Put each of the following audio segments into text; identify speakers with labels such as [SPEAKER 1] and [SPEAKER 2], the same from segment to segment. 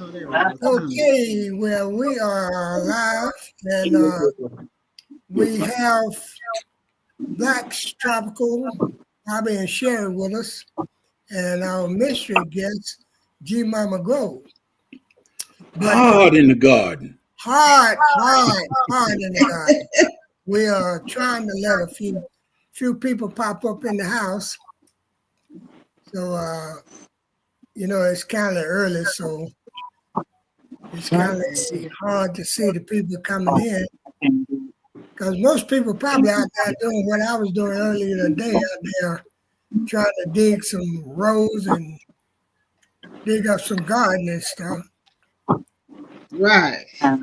[SPEAKER 1] Oh, there we go.
[SPEAKER 2] Okay, well, we are live, and we have Black's Tropical, Bobby and Sherry with us, and our mystery guest, G Mama Grove.
[SPEAKER 3] Hard in the garden.
[SPEAKER 2] Hard in the garden. We are trying to let a few people pop up in the house. So, it's kind of early, so it's kind of hard to see the people coming in. Because most people probably out there doing what I was doing earlier today, out there trying to dig some rows and dig up some garden and stuff.
[SPEAKER 1] Right.
[SPEAKER 2] I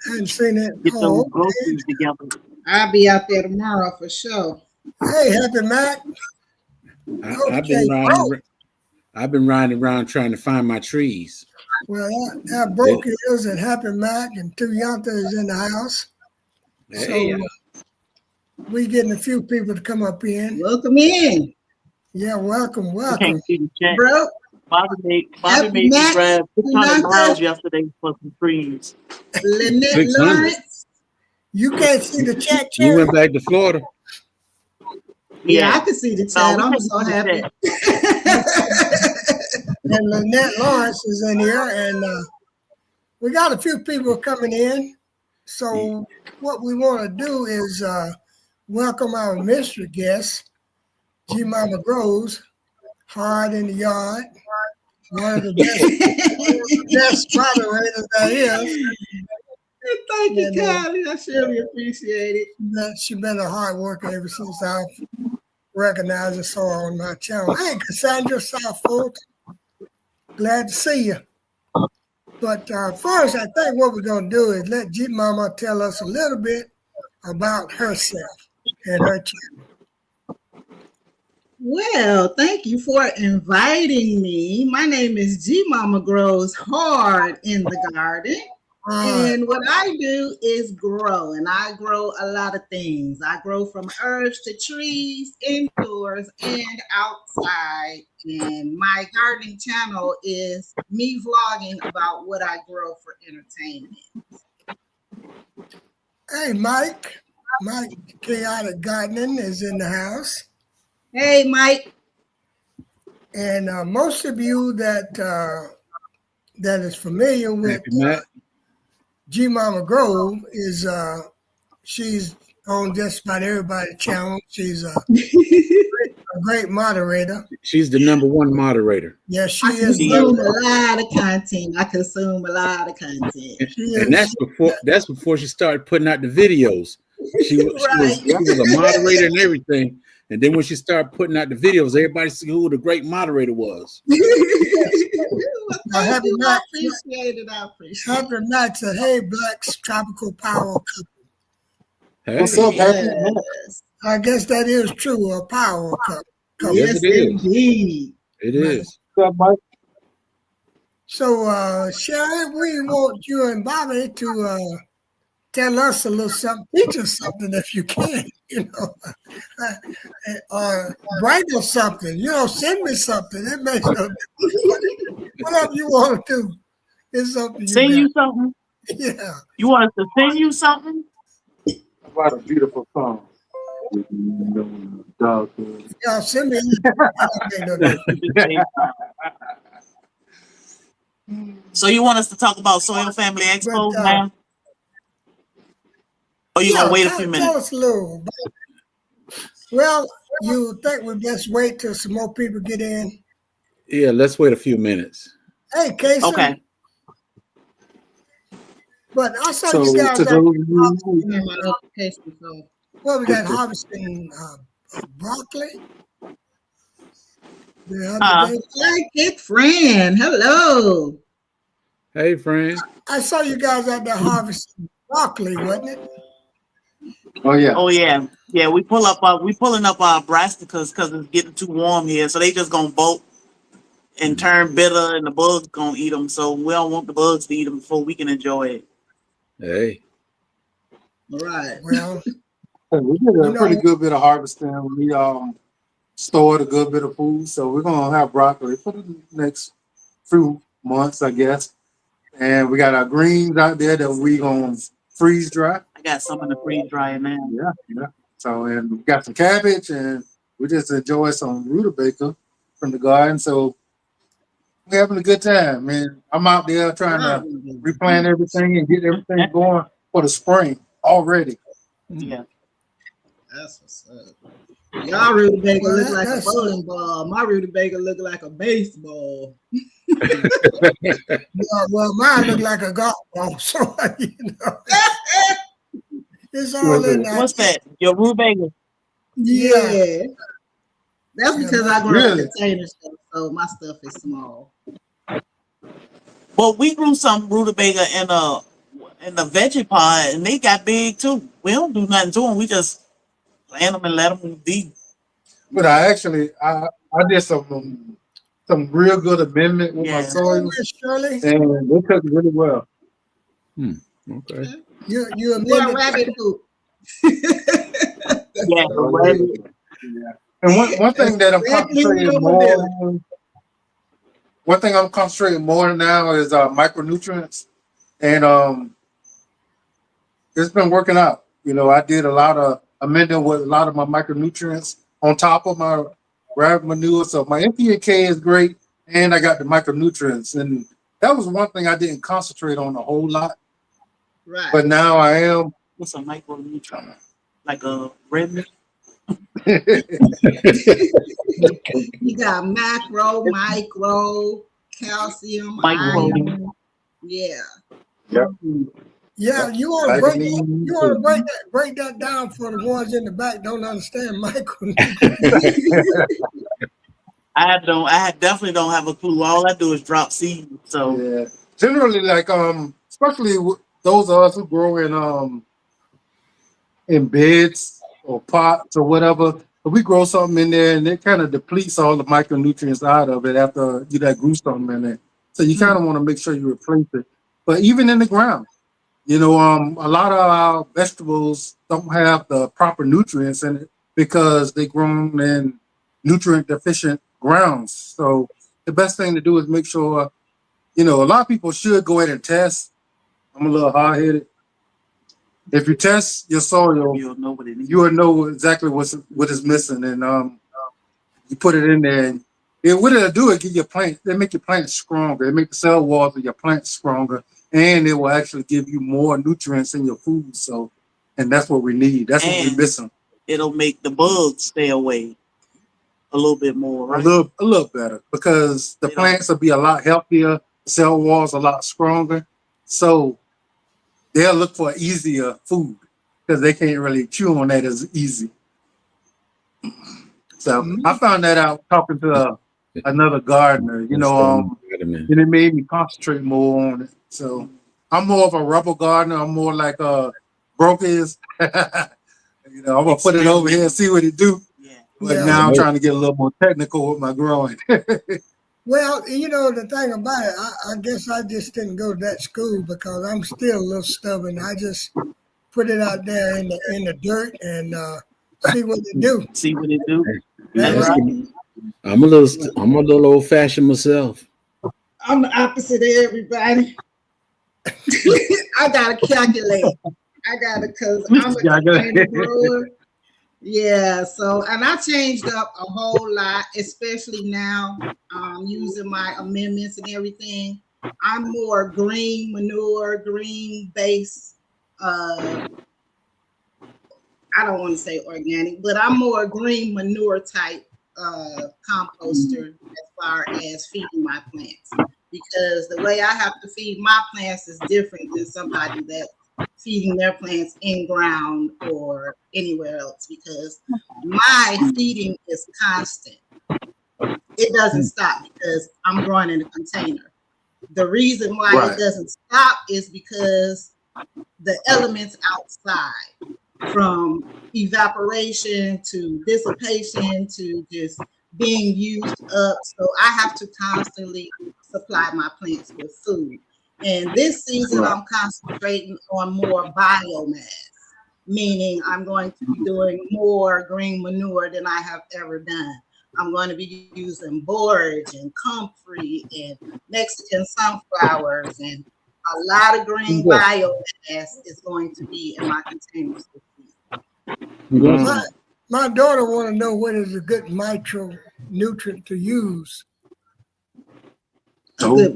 [SPEAKER 2] hadn't seen it.
[SPEAKER 4] Get those groceries together.
[SPEAKER 1] I'll be out there tomorrow for sure.
[SPEAKER 2] Hey, Happy Mac.
[SPEAKER 3] I've been riding around trying to find my trees.
[SPEAKER 2] Well, that broke is and Happy Mac and Two Yonta is in the house.
[SPEAKER 3] Hey,
[SPEAKER 2] So we getting a few people to come up in.
[SPEAKER 1] Welcome in.
[SPEAKER 2] Yeah, welcome.
[SPEAKER 4] Can't see the chat.
[SPEAKER 1] Bro.
[SPEAKER 4] Bobby made me grab $600 yesterday for some trees.
[SPEAKER 1] Lynette
[SPEAKER 3] 600.
[SPEAKER 1] Lawrence.
[SPEAKER 2] You can't see the chat.
[SPEAKER 3] You went back to Florida.
[SPEAKER 1] Yeah, I can see the chat. I'm so happy.
[SPEAKER 2] And Lynette Lawrence is in here, and we got a few people coming in. So what we want to do is welcome our mystery guest, G Mama Groves, hard in the yard, one of the best moderators there is.
[SPEAKER 1] Thank you, Kylie. I surely appreciate it.
[SPEAKER 2] She's been a hard worker ever since I recognized and saw her on my channel. Hey, Cassandra Southfolk, glad to see you. But first, I think what we're going to do is let G Mama tell us a little bit about herself and her channel.
[SPEAKER 1] Well, thank you for inviting me. My name is G Mama Grows Hard in the Garden. And what I do is grow, and I grow a lot of things. I grow from herbs to trees, indoors and outside. And my gardening channel is me vlogging about what I grow for entertainment.
[SPEAKER 2] Hey, Mike Chaotic Gardening is in the house.
[SPEAKER 1] Hey, Mike.
[SPEAKER 2] And most of you that is familiar with G Mama Grove is she's on just about everybody's channel. She's a great moderator.
[SPEAKER 3] She's the #1 moderator.
[SPEAKER 2] Yeah, she is.
[SPEAKER 1] I consume a lot of content.
[SPEAKER 3] And that's before she started putting out the videos. She was a moderator and everything. And then when she started putting out the videos, everybody see who the great moderator was.
[SPEAKER 2] Happy Mac,
[SPEAKER 1] I appreciate it.
[SPEAKER 2] Happy Mac said, "Hey, Black's Tropical Power Couple."
[SPEAKER 3] Hey.
[SPEAKER 4] What's up, Happy?
[SPEAKER 2] I guess that is true. A power couple.
[SPEAKER 3] Yes, it is.
[SPEAKER 1] Indeed.
[SPEAKER 3] It is.
[SPEAKER 4] What's up, Mike?
[SPEAKER 2] So, Sherry, we want you and Bobby to tell us a little something, teach us something if you can, or write us something, send me something. It makes no difference. Whatever you want to do, it's up to you.
[SPEAKER 4] Send you something?
[SPEAKER 2] Yeah.
[SPEAKER 4] You want us to send you something?
[SPEAKER 5] What a beautiful song.
[SPEAKER 2] Yeah, send me.
[SPEAKER 4] So you want us to talk about Soil Family Expo now? Or you gonna wait a few minutes?
[SPEAKER 2] Tell us a little. Well, you think we best wait till some more people get in?
[SPEAKER 3] Yeah, let's wait a few minutes.
[SPEAKER 2] Hey, Casey.
[SPEAKER 4] Okay.
[SPEAKER 2] But I saw you guys. Well, we got harvesting broccoli.
[SPEAKER 1] Good friend. Hello.
[SPEAKER 3] Hey, friend.
[SPEAKER 2] I saw you guys out there harvesting broccoli, wasn't it?
[SPEAKER 5] Oh yeah.
[SPEAKER 4] Oh yeah. Yeah, we pulling up our brassicas because it's getting too warm here. So they just gonna bolt and turn bitter, and the bugs gonna eat them. So we don't want the bugs to eat them before we can enjoy it.
[SPEAKER 3] Hey.
[SPEAKER 1] All right.
[SPEAKER 2] Well,
[SPEAKER 5] we did a pretty good bit of harvesting. We stored a good bit of food, so we're gonna have broccoli for the next few months, I guess. And we got our greens out there that we gonna freeze dry.
[SPEAKER 4] I got some in the freeze dryer now.
[SPEAKER 5] Yeah. So, and we got some cabbage, and we just enjoy some rutabaga from the garden. So we're having a good time, man. I'm out there trying to replant everything and get everything going for the spring already.
[SPEAKER 4] Yeah.
[SPEAKER 1] That's what's up. Y'all rutabaga look like a bowling ball. My rutabaga look like a baseball.
[SPEAKER 2] Well, mine look like a golf ball, so you know. It's all in there.
[SPEAKER 4] What's that? Your rutabaga?
[SPEAKER 1] Yeah. That's because I grow
[SPEAKER 5] Really?
[SPEAKER 1] container stuff, so my stuff is small.
[SPEAKER 4] Well, we grew some rutabaga in the veggie pod, and they got big too. We don't do nothing to them. We just plant them and let them be.
[SPEAKER 5] But I did some real good amendment with my soil,
[SPEAKER 2] Shirley,
[SPEAKER 5] and they took really well.
[SPEAKER 3] Okay.
[SPEAKER 2] you
[SPEAKER 1] More
[SPEAKER 2] amended.
[SPEAKER 1] rabbit poop.
[SPEAKER 4] Yeah,
[SPEAKER 5] And one thing that I'm concentrating more on, one thing I'm concentrating more on now is micronutrients, and it's been working out. You know, I did a lot of amending with a lot of my micronutrients on top of my rabbit manure. So my NPK is great, and I got the micronutrients, and that was one thing I didn't concentrate on a whole lot.
[SPEAKER 1] Right.
[SPEAKER 5] But now I am.
[SPEAKER 4] what's a micronutrient? Like a red meat?
[SPEAKER 1] You got macro, micro, calcium,
[SPEAKER 4] Micro.
[SPEAKER 1] iron. Yeah.
[SPEAKER 5] Yep.
[SPEAKER 2] Yeah, you want to break that down for the ones in the back don't understand micro.
[SPEAKER 4] I definitely don't have a clue. All I do is drop seed. So
[SPEAKER 5] Yeah. Generally, like especially those of us who grow in beds or pots or whatever, if we grow something in there and it kind of depletes all the micronutrients out of it after you grew something in there. So you kind of want to make sure you replace it. But even in the ground, you know, a lot of our vegetables don't have the proper nutrients in it because they grown in nutrient deficient grounds. So the best thing to do is make sure, you know, a lot of people should go ahead and test. I'm a little hard headed. If you test your soil,
[SPEAKER 4] you'll know what it is.
[SPEAKER 5] you will know exactly what is missing, and you put it in there. And what it'll do is give your plant. They make your plant stronger. It make the cell walls of your plant stronger, and it will actually give you more nutrients in your food. So, and that's what we need. That's what we're missing.
[SPEAKER 4] It'll make the bugs stay away a little bit more, right?
[SPEAKER 5] A little better because the plants will be a lot healthier. Cell walls a lot stronger, so they'll look for easier food because they can't really chew on that as easy. So I found that out talking to another gardener, you know, and it made me concentrate more on it. So I'm more of a rubber gardener. I'm more like Broke is. You know, I'm gonna put it over here and see what it do.
[SPEAKER 4] Yeah.
[SPEAKER 5] But now I'm trying to get a little more technical with my growing.
[SPEAKER 2] Well, you know, the thing about it, I guess I just didn't go to that school because I'm still a little stubborn. I just put it out there in the dirt and see what it do.
[SPEAKER 4] See what it do.
[SPEAKER 2] That's right.
[SPEAKER 3] I'm a little old fashioned myself.
[SPEAKER 1] I'm the opposite of everybody. I gotta calculate. Because I'm a container grower. Yeah, so and I changed up a whole lot, especially now using my amendments and everything. I'm more green manure, green base. I don't want to say organic, but I'm more green manure type composter as far as feeding my plants. Because the way I have to feed my plants is different than somebody that's feeding their plants in ground or anywhere else, because my feeding is constant. It doesn't stop because I'm growing in a container. The reason why it doesn't stop is because the elements outside, from evaporation to dissipation to just being used up. So I have to constantly supply my plants with food. And this season, I'm concentrating on more biomass, meaning I'm going to be doing more green manure than I have ever done. I'm going to be using borage and comfrey and Mexican sunflowers and A lot of green biomass is going to be in my containers this week.
[SPEAKER 2] My daughter want to know what is a good micronutrient to use.
[SPEAKER 1] A good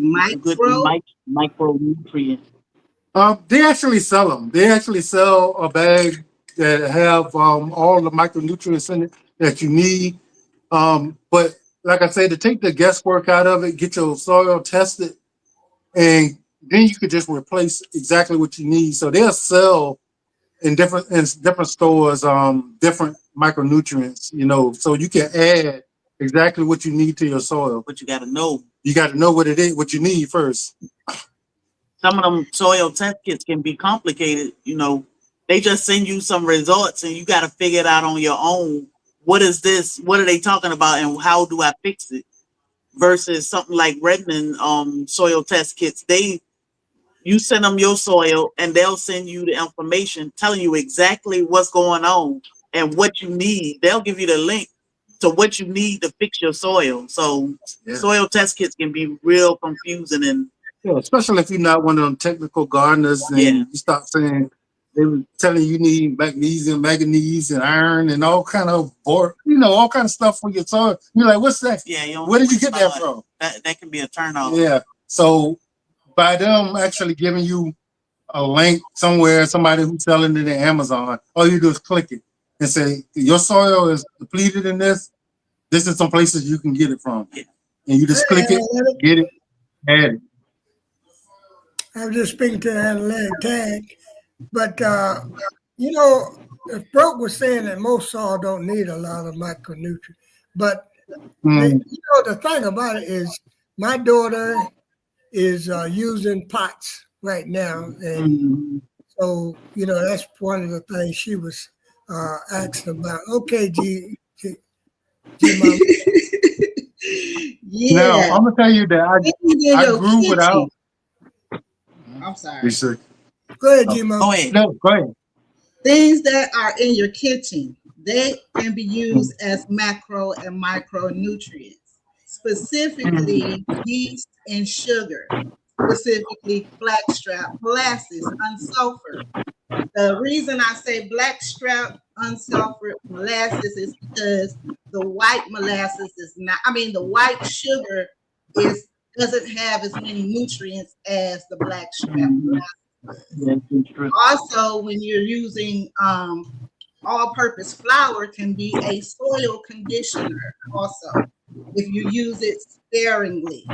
[SPEAKER 4] micronutrient.
[SPEAKER 5] They actually sell them. They actually sell a bag that have all the micronutrients in it that you need. But like I said, to take the guesswork out of it, get your soil tested, and then you could just replace exactly what you need. So they'll sell in different stores different micronutrients, you know, so you can add exactly what you need to your soil.
[SPEAKER 4] But you got to know.
[SPEAKER 5] You got to know what it is, what you need first.
[SPEAKER 4] Some of them soil test kits can be complicated. You know, they just send you some results and you got to figure it out on your own. What is this? What are they talking about? And how do I fix it? Versus something like Redmond soil test kits. You send them your soil and they'll send you the information telling you exactly what's going on and what you need. They'll give you the link to what you need to fix your soil. So soil test kits can be real confusing and
[SPEAKER 5] especially if you're not one of them technical gardeners and you start saying they were telling you need magnesium, manganese, and iron and all kind of all kind of stuff for your soil. You're like, what's that?
[SPEAKER 4] Yeah,
[SPEAKER 5] where did you get that from?
[SPEAKER 4] That can be a turnoff.
[SPEAKER 5] Yeah. So by them actually giving you a link somewhere, somebody who's selling it in Amazon, all you do is click it and say, your soil is depleted in this. This is some places you can get it from. Yeah. And you just click it, get it, add it.
[SPEAKER 2] I was just speaking to the analytic tag, but you know, if Broke was saying that most soil don't need a lot of micronutrients, but you know, the thing about it is my daughter is using pots right now, and so you know that's one of the things she was asking about. Okay, G Mom.
[SPEAKER 5] Now I'm gonna tell you that I grew without.
[SPEAKER 1] I'm sorry.
[SPEAKER 2] Go ahead, G Mom.
[SPEAKER 4] Go ahead.
[SPEAKER 5] No, go ahead.
[SPEAKER 1] Things that are in your kitchen, they can be used as macro and micronutrients. Specifically, yeast and sugar, specifically blackstrap, molasses, unsulfured. The reason I say blackstrap, unsulfured molasses is because the white molasses is not, the white sugar doesn't have as many nutrients as the blackstrap molasses. Also, when you're using all-purpose flour, can be a soil conditioner also. If you use it sparingly,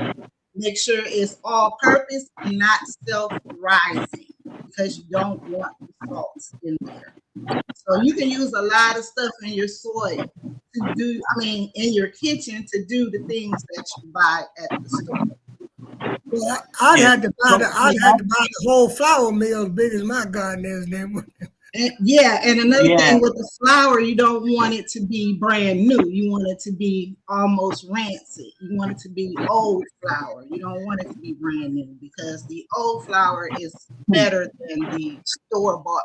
[SPEAKER 1] make sure it's all-purpose and not self-rising because you don't want the salts in there. So you can use a lot of stuff in your soil to do, in your kitchen to do the things that you buy at the store.
[SPEAKER 2] Well, I'd have to buy the whole flour mill as big as my garden is.
[SPEAKER 1] And another thing with the flour, you don't want it to be brand new. You want it to be almost rancid. You want it to be old flour. You don't want it to be brand new because the old flour is better than the store-bought.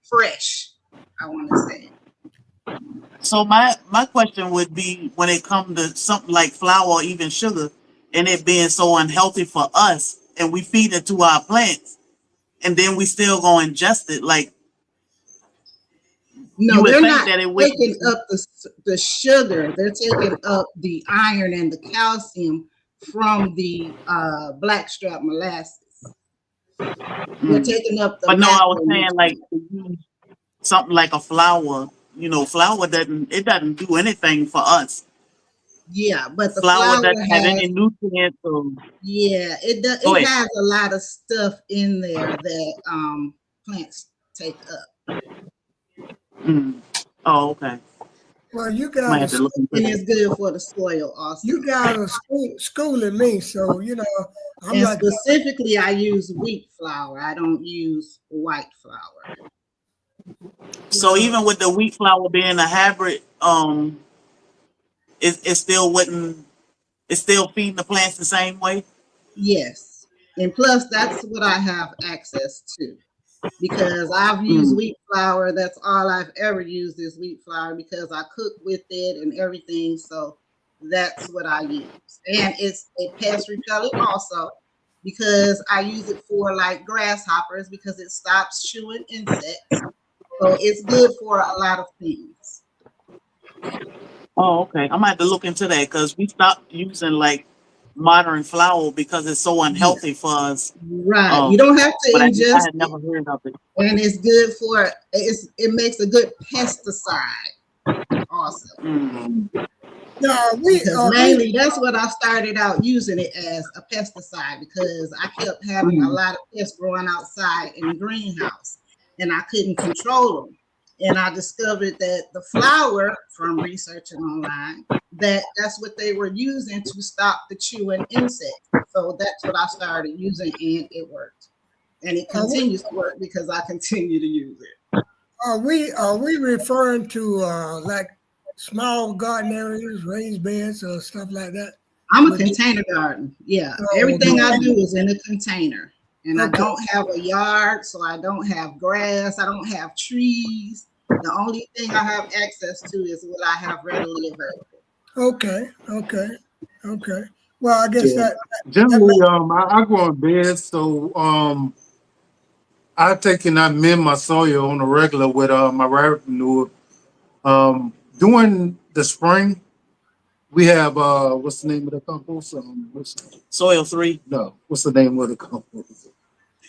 [SPEAKER 1] Fresh, I want to say.
[SPEAKER 4] So my question would be, when it comes to something like flour or even sugar, and it being so unhealthy for us, and we feed it to our plants, and then we still go ingest it, like.
[SPEAKER 1] No, they're not taking up the sugar. They're taking up the iron and the calcium from the blackstrap molasses. They're taking up the.
[SPEAKER 4] But no, I was saying like something like a flour. Flour doesn't do anything for us.
[SPEAKER 1] Yeah, but the
[SPEAKER 4] flour doesn't have any nutrients.
[SPEAKER 1] It has a lot of stuff in there that plants take up.
[SPEAKER 4] Oh, okay.
[SPEAKER 2] Well, you guys,
[SPEAKER 1] and it's good for the soil also.
[SPEAKER 2] You guys are schooling me, so
[SPEAKER 1] specifically, I use wheat flour. I don't use white flour.
[SPEAKER 4] So even with the wheat flour being a hybrid, it still wouldn't. It's still feeding the plants the same way.
[SPEAKER 1] Yes, and plus that's what I have access to. Because I've used wheat flour. That's all I've ever used is wheat flour because I cook with it and everything. So that's what I use. And it's a pest repellent also. because I use it for like grasshoppers because it stops chewing insects. So it's good for a lot of things.
[SPEAKER 4] Oh, okay. I might have to look into that because we stopped using like modern flour because it's so unhealthy for us.
[SPEAKER 1] Right. You don't have to
[SPEAKER 4] But I
[SPEAKER 1] ingest
[SPEAKER 4] had never heard of it.
[SPEAKER 1] and it's good for it makes a good pesticide also.
[SPEAKER 2] No,
[SPEAKER 1] Because mainly that's what I started out using it as, a pesticide, because I kept having a lot of pests growing outside in the greenhouse and I couldn't control them. And I discovered that the flour, from researching online, that's what they were using to stop the chewing insects. So that's what I started using, and it worked. And it continues to work because I continue to use it.
[SPEAKER 2] Are we referring to like small garden areas, raised beds, or stuff like that?
[SPEAKER 1] I'm a container garden. Yeah, everything I do is in a container. And I don't have a yard, so I don't have grass. I don't have trees. The only thing I have access to is what I have readily available.
[SPEAKER 2] Okay. Well, I guess that
[SPEAKER 5] generally, I grow in beds, so I take and I mend my soil on a regular with my rabbit manure. During the spring, we have what's the name of the compost?
[SPEAKER 4] Soil 3.
[SPEAKER 5] No, what's the name of the compost?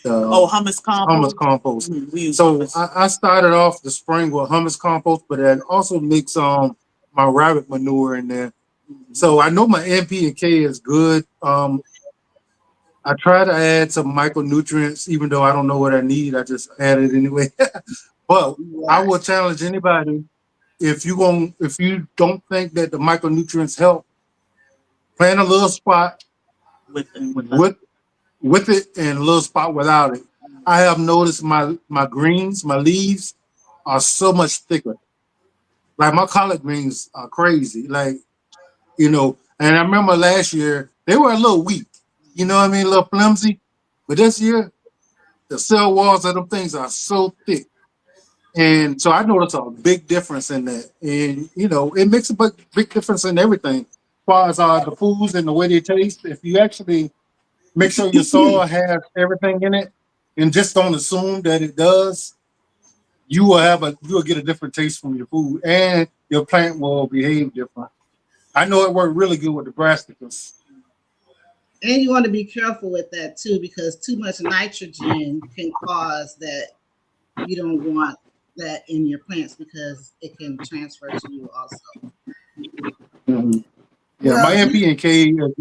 [SPEAKER 4] Humus compost.
[SPEAKER 5] Humus compost.
[SPEAKER 4] So
[SPEAKER 5] I started off the spring with humus compost, but I also mix my rabbit manure in there. So I know my NP and K is good. I try to add some micronutrients, even though I don't know what I need. I just add it anyway. But I will challenge anybody, if you don't think that the micronutrients help, plant a little spot with it and a little spot without it. I have noticed my greens, my leaves are so much thicker. Like my collard greens are crazy. Like, and I remember last year they were a little weak, you know what I mean, a little flimsy. But this year, the cell walls of them things are so thick. And so I noticed a big difference in that. And, it makes a big difference in everything. As far as the foods and the way they taste, if you actually make sure your soil has everything in it and just don't assume that it does, you will get a different taste from your food and your plant will behave different. I know it worked really good with the brassicas.
[SPEAKER 1] And you want to be careful with that too, because too much nitrogen can cause that. You don't want that in your plants because it can transfer to you also.
[SPEAKER 5] Mm-hmm. Yeah, my NP and K is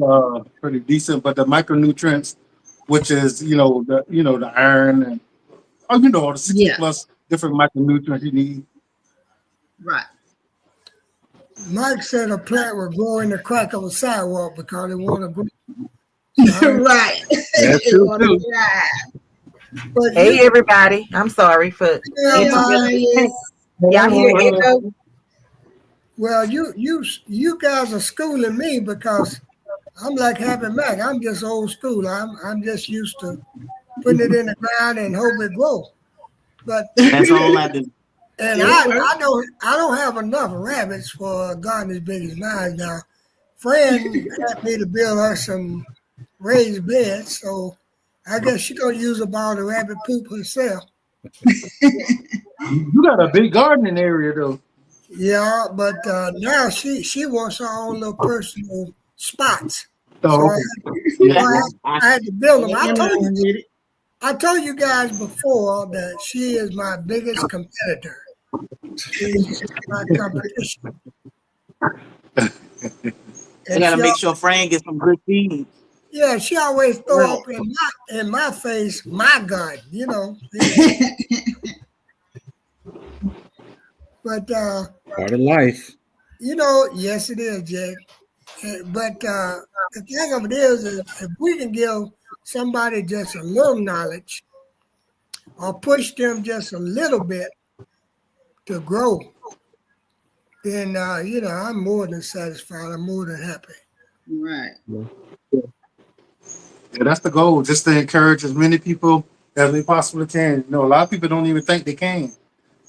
[SPEAKER 5] pretty decent, but the micronutrients, which is the iron and the 60 plus different micronutrients you need.
[SPEAKER 1] Right.
[SPEAKER 2] Mike said a plant will grow in the crack of a sidewalk because it want to grow.
[SPEAKER 1] Right.
[SPEAKER 3] That's true too.
[SPEAKER 2] But
[SPEAKER 6] hey everybody, I'm sorry for
[SPEAKER 2] y'all
[SPEAKER 6] hear echo.
[SPEAKER 2] Well, you guys are schooling me because I'm like Happy Mac. I'm just old school. I'm just used to putting it in the ground and hope it grows. But
[SPEAKER 4] that's all I do.
[SPEAKER 2] And I don't have enough rabbits for a garden as big as mine now. Fran asked me to build her some raised beds, so I guess she's gonna use up all the rabbit poop herself.
[SPEAKER 5] You got a big gardening area though.
[SPEAKER 2] Yeah, but now she wants her own little personal spots.
[SPEAKER 5] Oh,
[SPEAKER 2] so I had to build them. I told you guys before that she is my biggest competitor. She's my competition.
[SPEAKER 4] I gotta make sure Fran gets some good feed.
[SPEAKER 2] Yeah, she always throw up in my face my garden, But
[SPEAKER 3] part of life.
[SPEAKER 2] Yes, it is, Jake. But the thing of it is if we can give somebody just a little knowledge or push them just a little bit to grow, then I'm more than satisfied. I'm more than happy.
[SPEAKER 1] Right.
[SPEAKER 5] Yeah, that's the goal. Just to encourage as many people as we possibly can. A lot of people don't even think they can.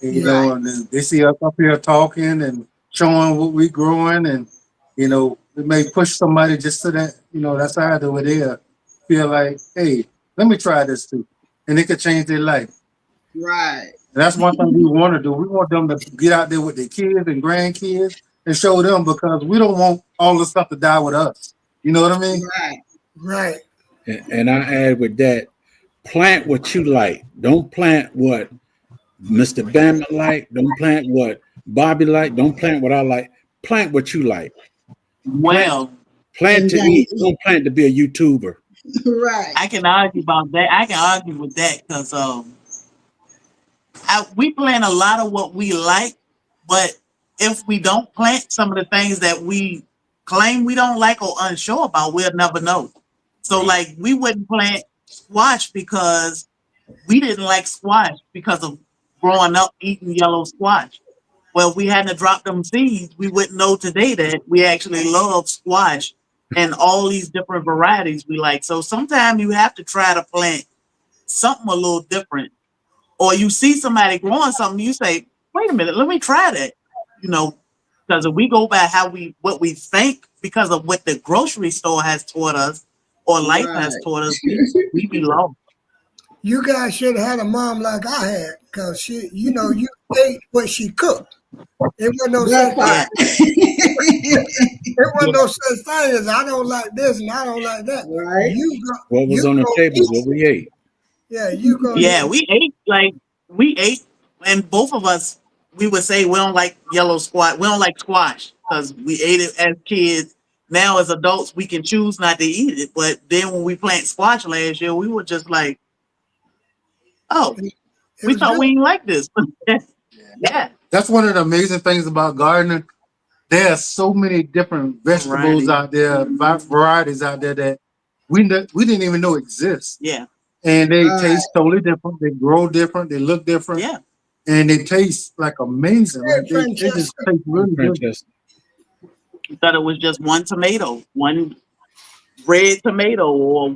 [SPEAKER 5] And, and then they see us up here talking and showing what we're growing, and it may push somebody just to that, that side over there. feel like, hey, let me try this too, and it could change their life.
[SPEAKER 1] Right.
[SPEAKER 5] And that's one thing we want to do. We want them to get out there with their kids and grandkids and show them, because we don't want all the stuff to die with us. You know what I mean?
[SPEAKER 1] Right.
[SPEAKER 2] Right.
[SPEAKER 3] And I add with that, plant what you like. Don't plant what Mr. Bama like. Don't plant what Bobby like. Don't plant what I like. Plant what you like.
[SPEAKER 4] Well,
[SPEAKER 3] Plant to eat. Don't plant to be a YouTuber.
[SPEAKER 1] Right.
[SPEAKER 4] I can argue about that. I can argue with that because we plant a lot of what we like, but if we don't plant some of the things that we claim we don't like or unsure about, we'll never know. So, like, we wouldn't plant squash because we didn't like squash because of growing up eating yellow squash. Well, if we hadn't dropped them seeds, we wouldn't know today that we actually love squash and all these different varieties we like. So sometimes you have to try to plant something a little different. Or you see somebody growing something, you say, wait a minute, let me try that. You know, because if we go by what we think because of what the grocery store has taught us or life has taught us, we be lost.
[SPEAKER 2] You guys should have had a mom like I had, because she, you know, you ate what she cooked. It wasn't no such
[SPEAKER 1] That
[SPEAKER 2] thing.
[SPEAKER 1] part.
[SPEAKER 2] There wasn't no such thing as I don't like this and I don't like that.
[SPEAKER 1] Right.
[SPEAKER 3] What was on the table is what we ate.
[SPEAKER 2] Yeah, you go.
[SPEAKER 4] Yeah, we ate, and both of us, we would say we don't like yellow squash. We don't like squash because we ate it as kids. Now as adults, we can choose not to eat it. But then when we planted squash last year, we were just like, oh, we thought we didn't like this. Yeah.
[SPEAKER 5] That's one of the amazing things about gardening. There are so many different vegetables out there, varieties out there that we didn't even know exist.
[SPEAKER 4] Yeah.
[SPEAKER 5] And they taste totally different. They grow different. They look different.
[SPEAKER 4] Yeah.
[SPEAKER 5] And they taste like amazing. Like they just taste really good.
[SPEAKER 4] We thought it was just one tomato, one red tomato, or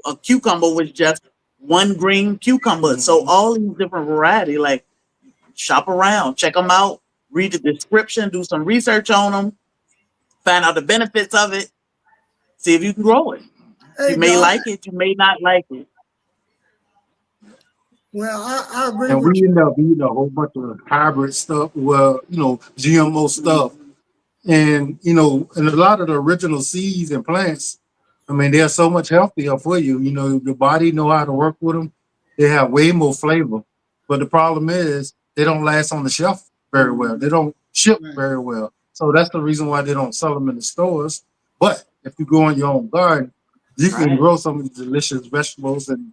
[SPEAKER 4] a cucumber was just one green cucumber. So all these different variety, like, shop around, check them out, read the description, do some research on them, find out the benefits of it, see if you can grow it.
[SPEAKER 2] Hey,
[SPEAKER 4] You may
[SPEAKER 2] Doc,
[SPEAKER 4] like it, you may not like it.
[SPEAKER 2] well, I agree
[SPEAKER 5] And
[SPEAKER 2] with
[SPEAKER 5] we
[SPEAKER 2] you.
[SPEAKER 5] end up eating a whole bunch of hybrid stuff, well, GMO stuff. And, and a lot of the original seeds and plants, I mean, they're so much healthier for you. Your body know how to work with them. They have way more flavor. But the problem is they don't last on the shelf very well. They don't ship very well. So that's the reason why they don't sell them in the stores. But if you go in your own garden, you can grow some of these delicious vegetables and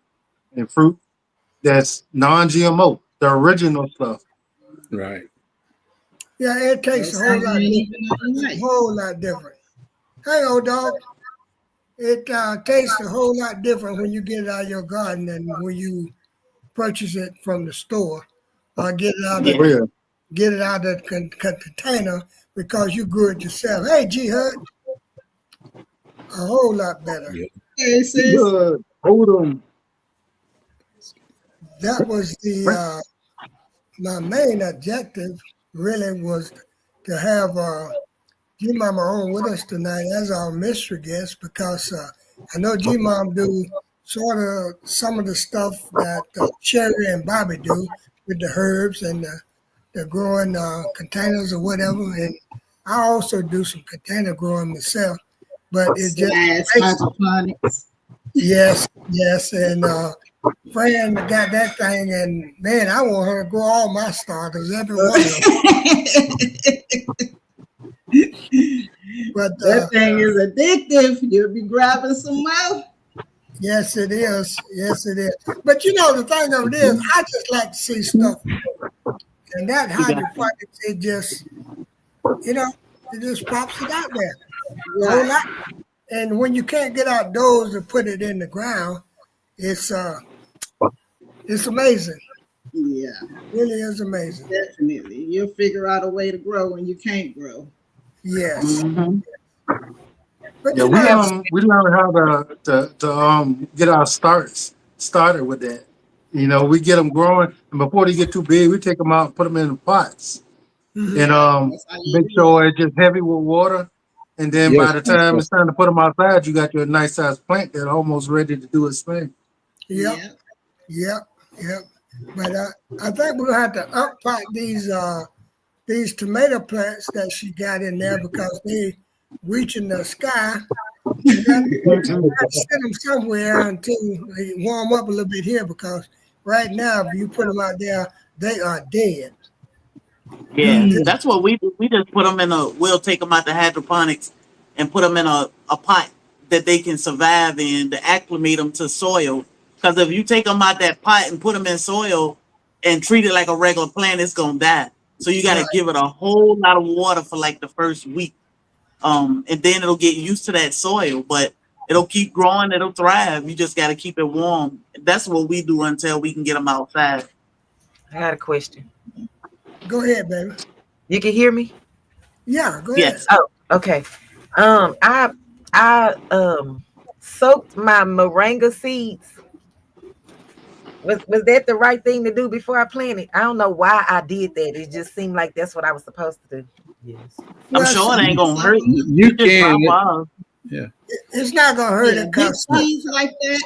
[SPEAKER 5] fruit that's non-GMO, the original stuff.
[SPEAKER 3] Right.
[SPEAKER 2] Yeah, it tastes a whole lot different. Hey, old dog. It tastes a whole lot different when you get it out of your garden than when you purchase it from the store or get it out of the container because you grew it yourself. Hey, G Hud, a whole lot better.
[SPEAKER 3] Yeah.
[SPEAKER 1] Hey, sis.
[SPEAKER 5] Good. Hold on.
[SPEAKER 2] That was my main objective. Really was to have G-Mama on with us tonight as our mystery guest, because I know G-Mom do sort of some of the stuff that Sherry and Bobby do with the herbs and the growing containers or whatever. And I also do some container growing myself, but it just
[SPEAKER 1] hydroponics.
[SPEAKER 2] Yes. And Fran got that thing, and man, I want her to grow all my starters, every one of them. But
[SPEAKER 1] That thing is addictive. You'll be grabbing some more.
[SPEAKER 2] yes, it is. But the thing of it is, I just like to see stuff, and that hydroponics, it just pops it out there. A whole lot. And when you can't get outdoors to put it in the ground, it's amazing.
[SPEAKER 1] Yeah,
[SPEAKER 2] It really is amazing.
[SPEAKER 1] definitely. You'll figure out a way to grow when you can't grow.
[SPEAKER 2] Yes.
[SPEAKER 4] Mm-hmm.
[SPEAKER 2] But
[SPEAKER 5] Yeah, we learn how to get our started with that. We get them growing, and before they get too big, we take them out and put them in pots, and make sure it's just heavy with water, And then
[SPEAKER 3] Yes,
[SPEAKER 5] by the time it's time to put them outside, you got your nice sized plant that's almost ready to do its thing.
[SPEAKER 2] Yep,
[SPEAKER 1] Yeah.
[SPEAKER 2] yep. But I think we're gonna have to up-pot these tomato plants that she got in there because they reaching the sky. We got to sit them somewhere until they warm up a little bit here because right now, if you put them out there, they are dead.
[SPEAKER 4] Yeah, that's what we do. We just put them we'll take them out the hydroponics and put them in a pot that they can survive in to acclimate them to soil. Because if you take them out that pot and put them in soil and treat it like a regular plant, it's going to die. So you got to give it a whole lot of water for like the first week. And then it'll get used to that soil, but it'll keep growing. It'll thrive. You just got to keep it warm. That's what we do until we can get them outside.
[SPEAKER 6] I got a question.
[SPEAKER 2] Go ahead, baby.
[SPEAKER 6] You can hear me?
[SPEAKER 2] Yeah, go ahead.
[SPEAKER 4] Yes.
[SPEAKER 6] Oh, okay. I soaked my moringa seeds. Was that the right thing to do before I planted? I don't know why I did that. It just seemed like that's what I was supposed to do.
[SPEAKER 1] Yes.
[SPEAKER 4] I'm sure it ain't going to hurt.
[SPEAKER 3] You can.
[SPEAKER 2] It's not gonna hurt it
[SPEAKER 1] Big
[SPEAKER 2] because
[SPEAKER 1] seeds like that.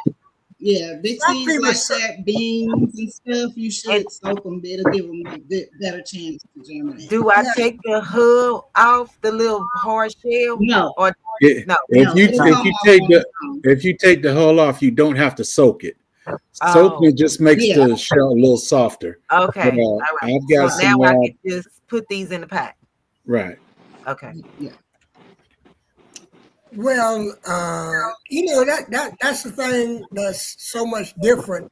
[SPEAKER 1] Yeah, big
[SPEAKER 2] Some
[SPEAKER 1] seeds
[SPEAKER 2] people
[SPEAKER 1] like
[SPEAKER 2] say-
[SPEAKER 1] that, beans and stuff. You should soak them. It'll give them a better chance to germinate.
[SPEAKER 6] Do I take the hull off the little hard shell?
[SPEAKER 1] No.
[SPEAKER 6] Or
[SPEAKER 3] Yeah.
[SPEAKER 6] no?
[SPEAKER 3] If you
[SPEAKER 1] it'll
[SPEAKER 3] if
[SPEAKER 1] come
[SPEAKER 3] you
[SPEAKER 1] off
[SPEAKER 3] take
[SPEAKER 1] on
[SPEAKER 3] the
[SPEAKER 1] its own.
[SPEAKER 3] if you take the hull off, you don't have to soak it.
[SPEAKER 6] Oh.
[SPEAKER 3] Soaking it just makes
[SPEAKER 1] Yeah.
[SPEAKER 3] the shell a little softer.
[SPEAKER 6] Okay.
[SPEAKER 3] But,
[SPEAKER 6] All right.
[SPEAKER 3] I've got
[SPEAKER 6] So
[SPEAKER 3] some
[SPEAKER 6] now I can just put these in the pot.
[SPEAKER 3] right.
[SPEAKER 6] Okay.
[SPEAKER 1] Yeah.
[SPEAKER 2] well, that's the thing that's so much different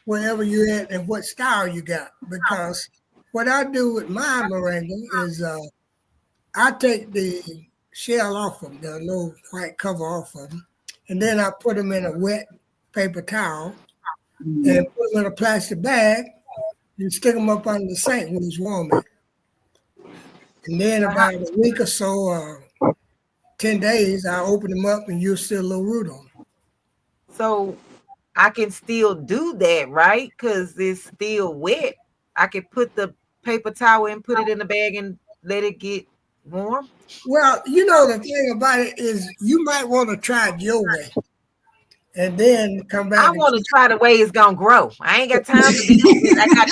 [SPEAKER 2] wherever you're at and what style you got. Because what I do with my moringa is I take the shell off of them, the little white cover off of them, and then I put them in a wet paper towel and put them in a plastic bag and stick them up under the sink when it's warming. And then about a week or so, 10 days, I open them up and you'll see a little root on them.
[SPEAKER 6] So I can still do that, right? Because it's still wet. I can put the paper towel and put it in the bag and let it get warm.
[SPEAKER 2] Well, the thing about it is you might want to try it your way and then come back.
[SPEAKER 6] I want to try the way it's gonna grow. I ain't got time to be. I got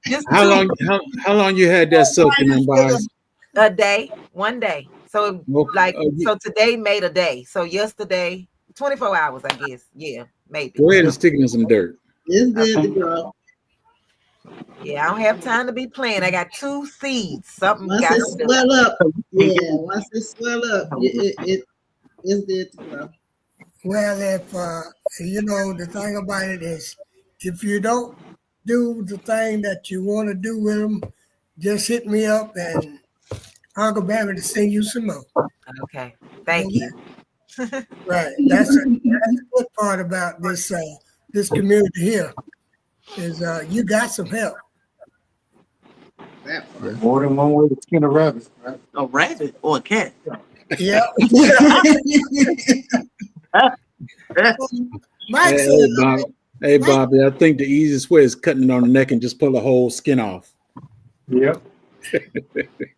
[SPEAKER 6] just
[SPEAKER 3] How long you had that soaking in, boss?
[SPEAKER 6] a day, 1 day. So
[SPEAKER 3] Okay.
[SPEAKER 6] so today made a day. So yesterday, 24 hours, I guess. Yeah, maybe.
[SPEAKER 3] Go ahead and stick it in some dirt.
[SPEAKER 1] It's good to grow.
[SPEAKER 6] Yeah, I don't have time to be playing. I got 2 seeds. Something
[SPEAKER 1] Once
[SPEAKER 6] got
[SPEAKER 1] it
[SPEAKER 6] to do.
[SPEAKER 1] swell up, once it swell up, it's good to grow.
[SPEAKER 2] Well, if the thing about it is, if you don't do the thing that you want to do with them, just hit me up and Uncle Barry to send you some more.
[SPEAKER 6] Okay, thank you.
[SPEAKER 2] Right. That's the good part about this community here is you got some help.
[SPEAKER 1] That part.
[SPEAKER 5] More than one way to skin a rabbit, right?
[SPEAKER 4] A rabbit or a cat.
[SPEAKER 2] Yeah. Mike
[SPEAKER 3] Hey,
[SPEAKER 2] said,
[SPEAKER 3] Bob, hey, Bobby, I think the easiest way is cutting it on the neck and just pull the whole skin off.
[SPEAKER 5] Yep.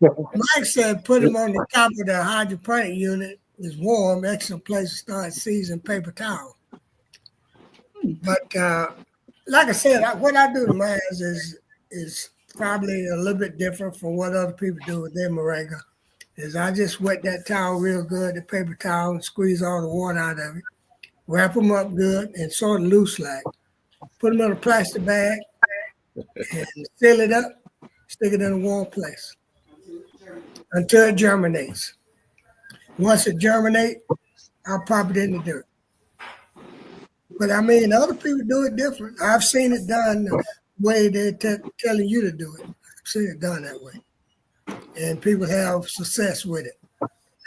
[SPEAKER 2] Mike said put them on the top of the hydroponic unit. It's warm, excellent place to start seasoning paper towel. But like I said, what I do to mine is probably a little bit different from what other people do with their moringa. Is I just wet that towel real good, the paper towel, and squeeze all the water out of it. Wrap them up good and sort of loose like. Put them in a plastic bag and seal it up. Stick it in a warm place until it germinates. Once it germinates, I'll pop it in the dirt. But I mean, other people do it different. I've seen it done the way they're telling you to do it. I've seen it done that way. And people have success with it.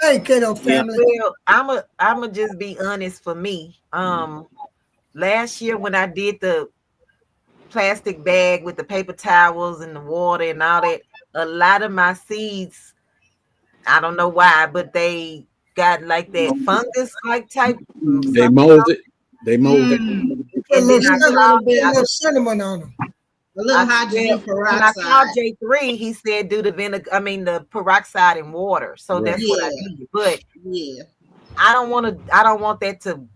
[SPEAKER 2] Hey, kiddo family.
[SPEAKER 6] Well, I'ma just be honest for me. Last year when I did the plastic bag with the paper towels and the water and all that, a lot of my seeds, I don't know why, but they got like that fungus like type.
[SPEAKER 3] They mold it. They mold it.
[SPEAKER 2] Put a little cinnamon on them.
[SPEAKER 1] A little hydrogen
[SPEAKER 6] When I called
[SPEAKER 1] peroxide.
[SPEAKER 6] J3, he said do the vinegar, the peroxide and water. So
[SPEAKER 3] Right.
[SPEAKER 6] that's what I
[SPEAKER 1] Yeah.
[SPEAKER 6] did. But
[SPEAKER 1] Yeah.
[SPEAKER 6] I don't want that to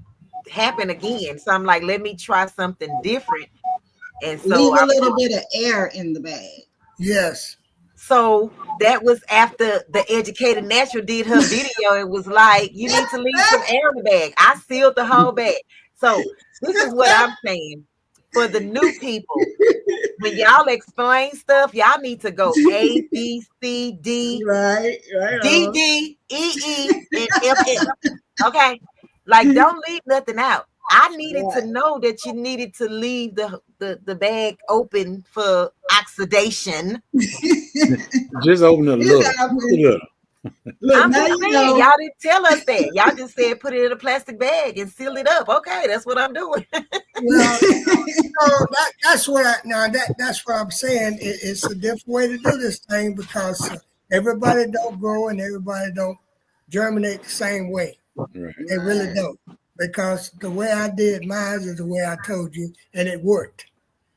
[SPEAKER 6] happen again. So I'm like, let me try something different. And so
[SPEAKER 1] Leave a little bit of air in the bag.
[SPEAKER 2] Yes.
[SPEAKER 6] So that was after the Educated Natural did her video. It was like, you need to leave some air in the bag. I sealed the whole bag. So this is what I'm saying for the new people. When y'all explain stuff, y'all need to go A, B, C, D,
[SPEAKER 1] Right.
[SPEAKER 6] D, D, E, E, and F, F. Okay. Like, don't leave nothing out. I needed to know that you needed to leave the bag open for oxidation.
[SPEAKER 3] Just open a little.
[SPEAKER 1] Look,
[SPEAKER 6] I'm
[SPEAKER 1] now
[SPEAKER 6] just
[SPEAKER 1] you
[SPEAKER 6] saying,
[SPEAKER 1] know.
[SPEAKER 6] y'all didn't tell us that. Y'all just said put it in a plastic bag and seal it up. Okay, that's what I'm doing.
[SPEAKER 2] Well, that's what that's what I'm saying. It's a different way to do this thing because everybody don't grow and everybody don't germinate the same way.
[SPEAKER 3] Right.
[SPEAKER 2] They really don't. Because the way I did mine is the way I told you, and it worked.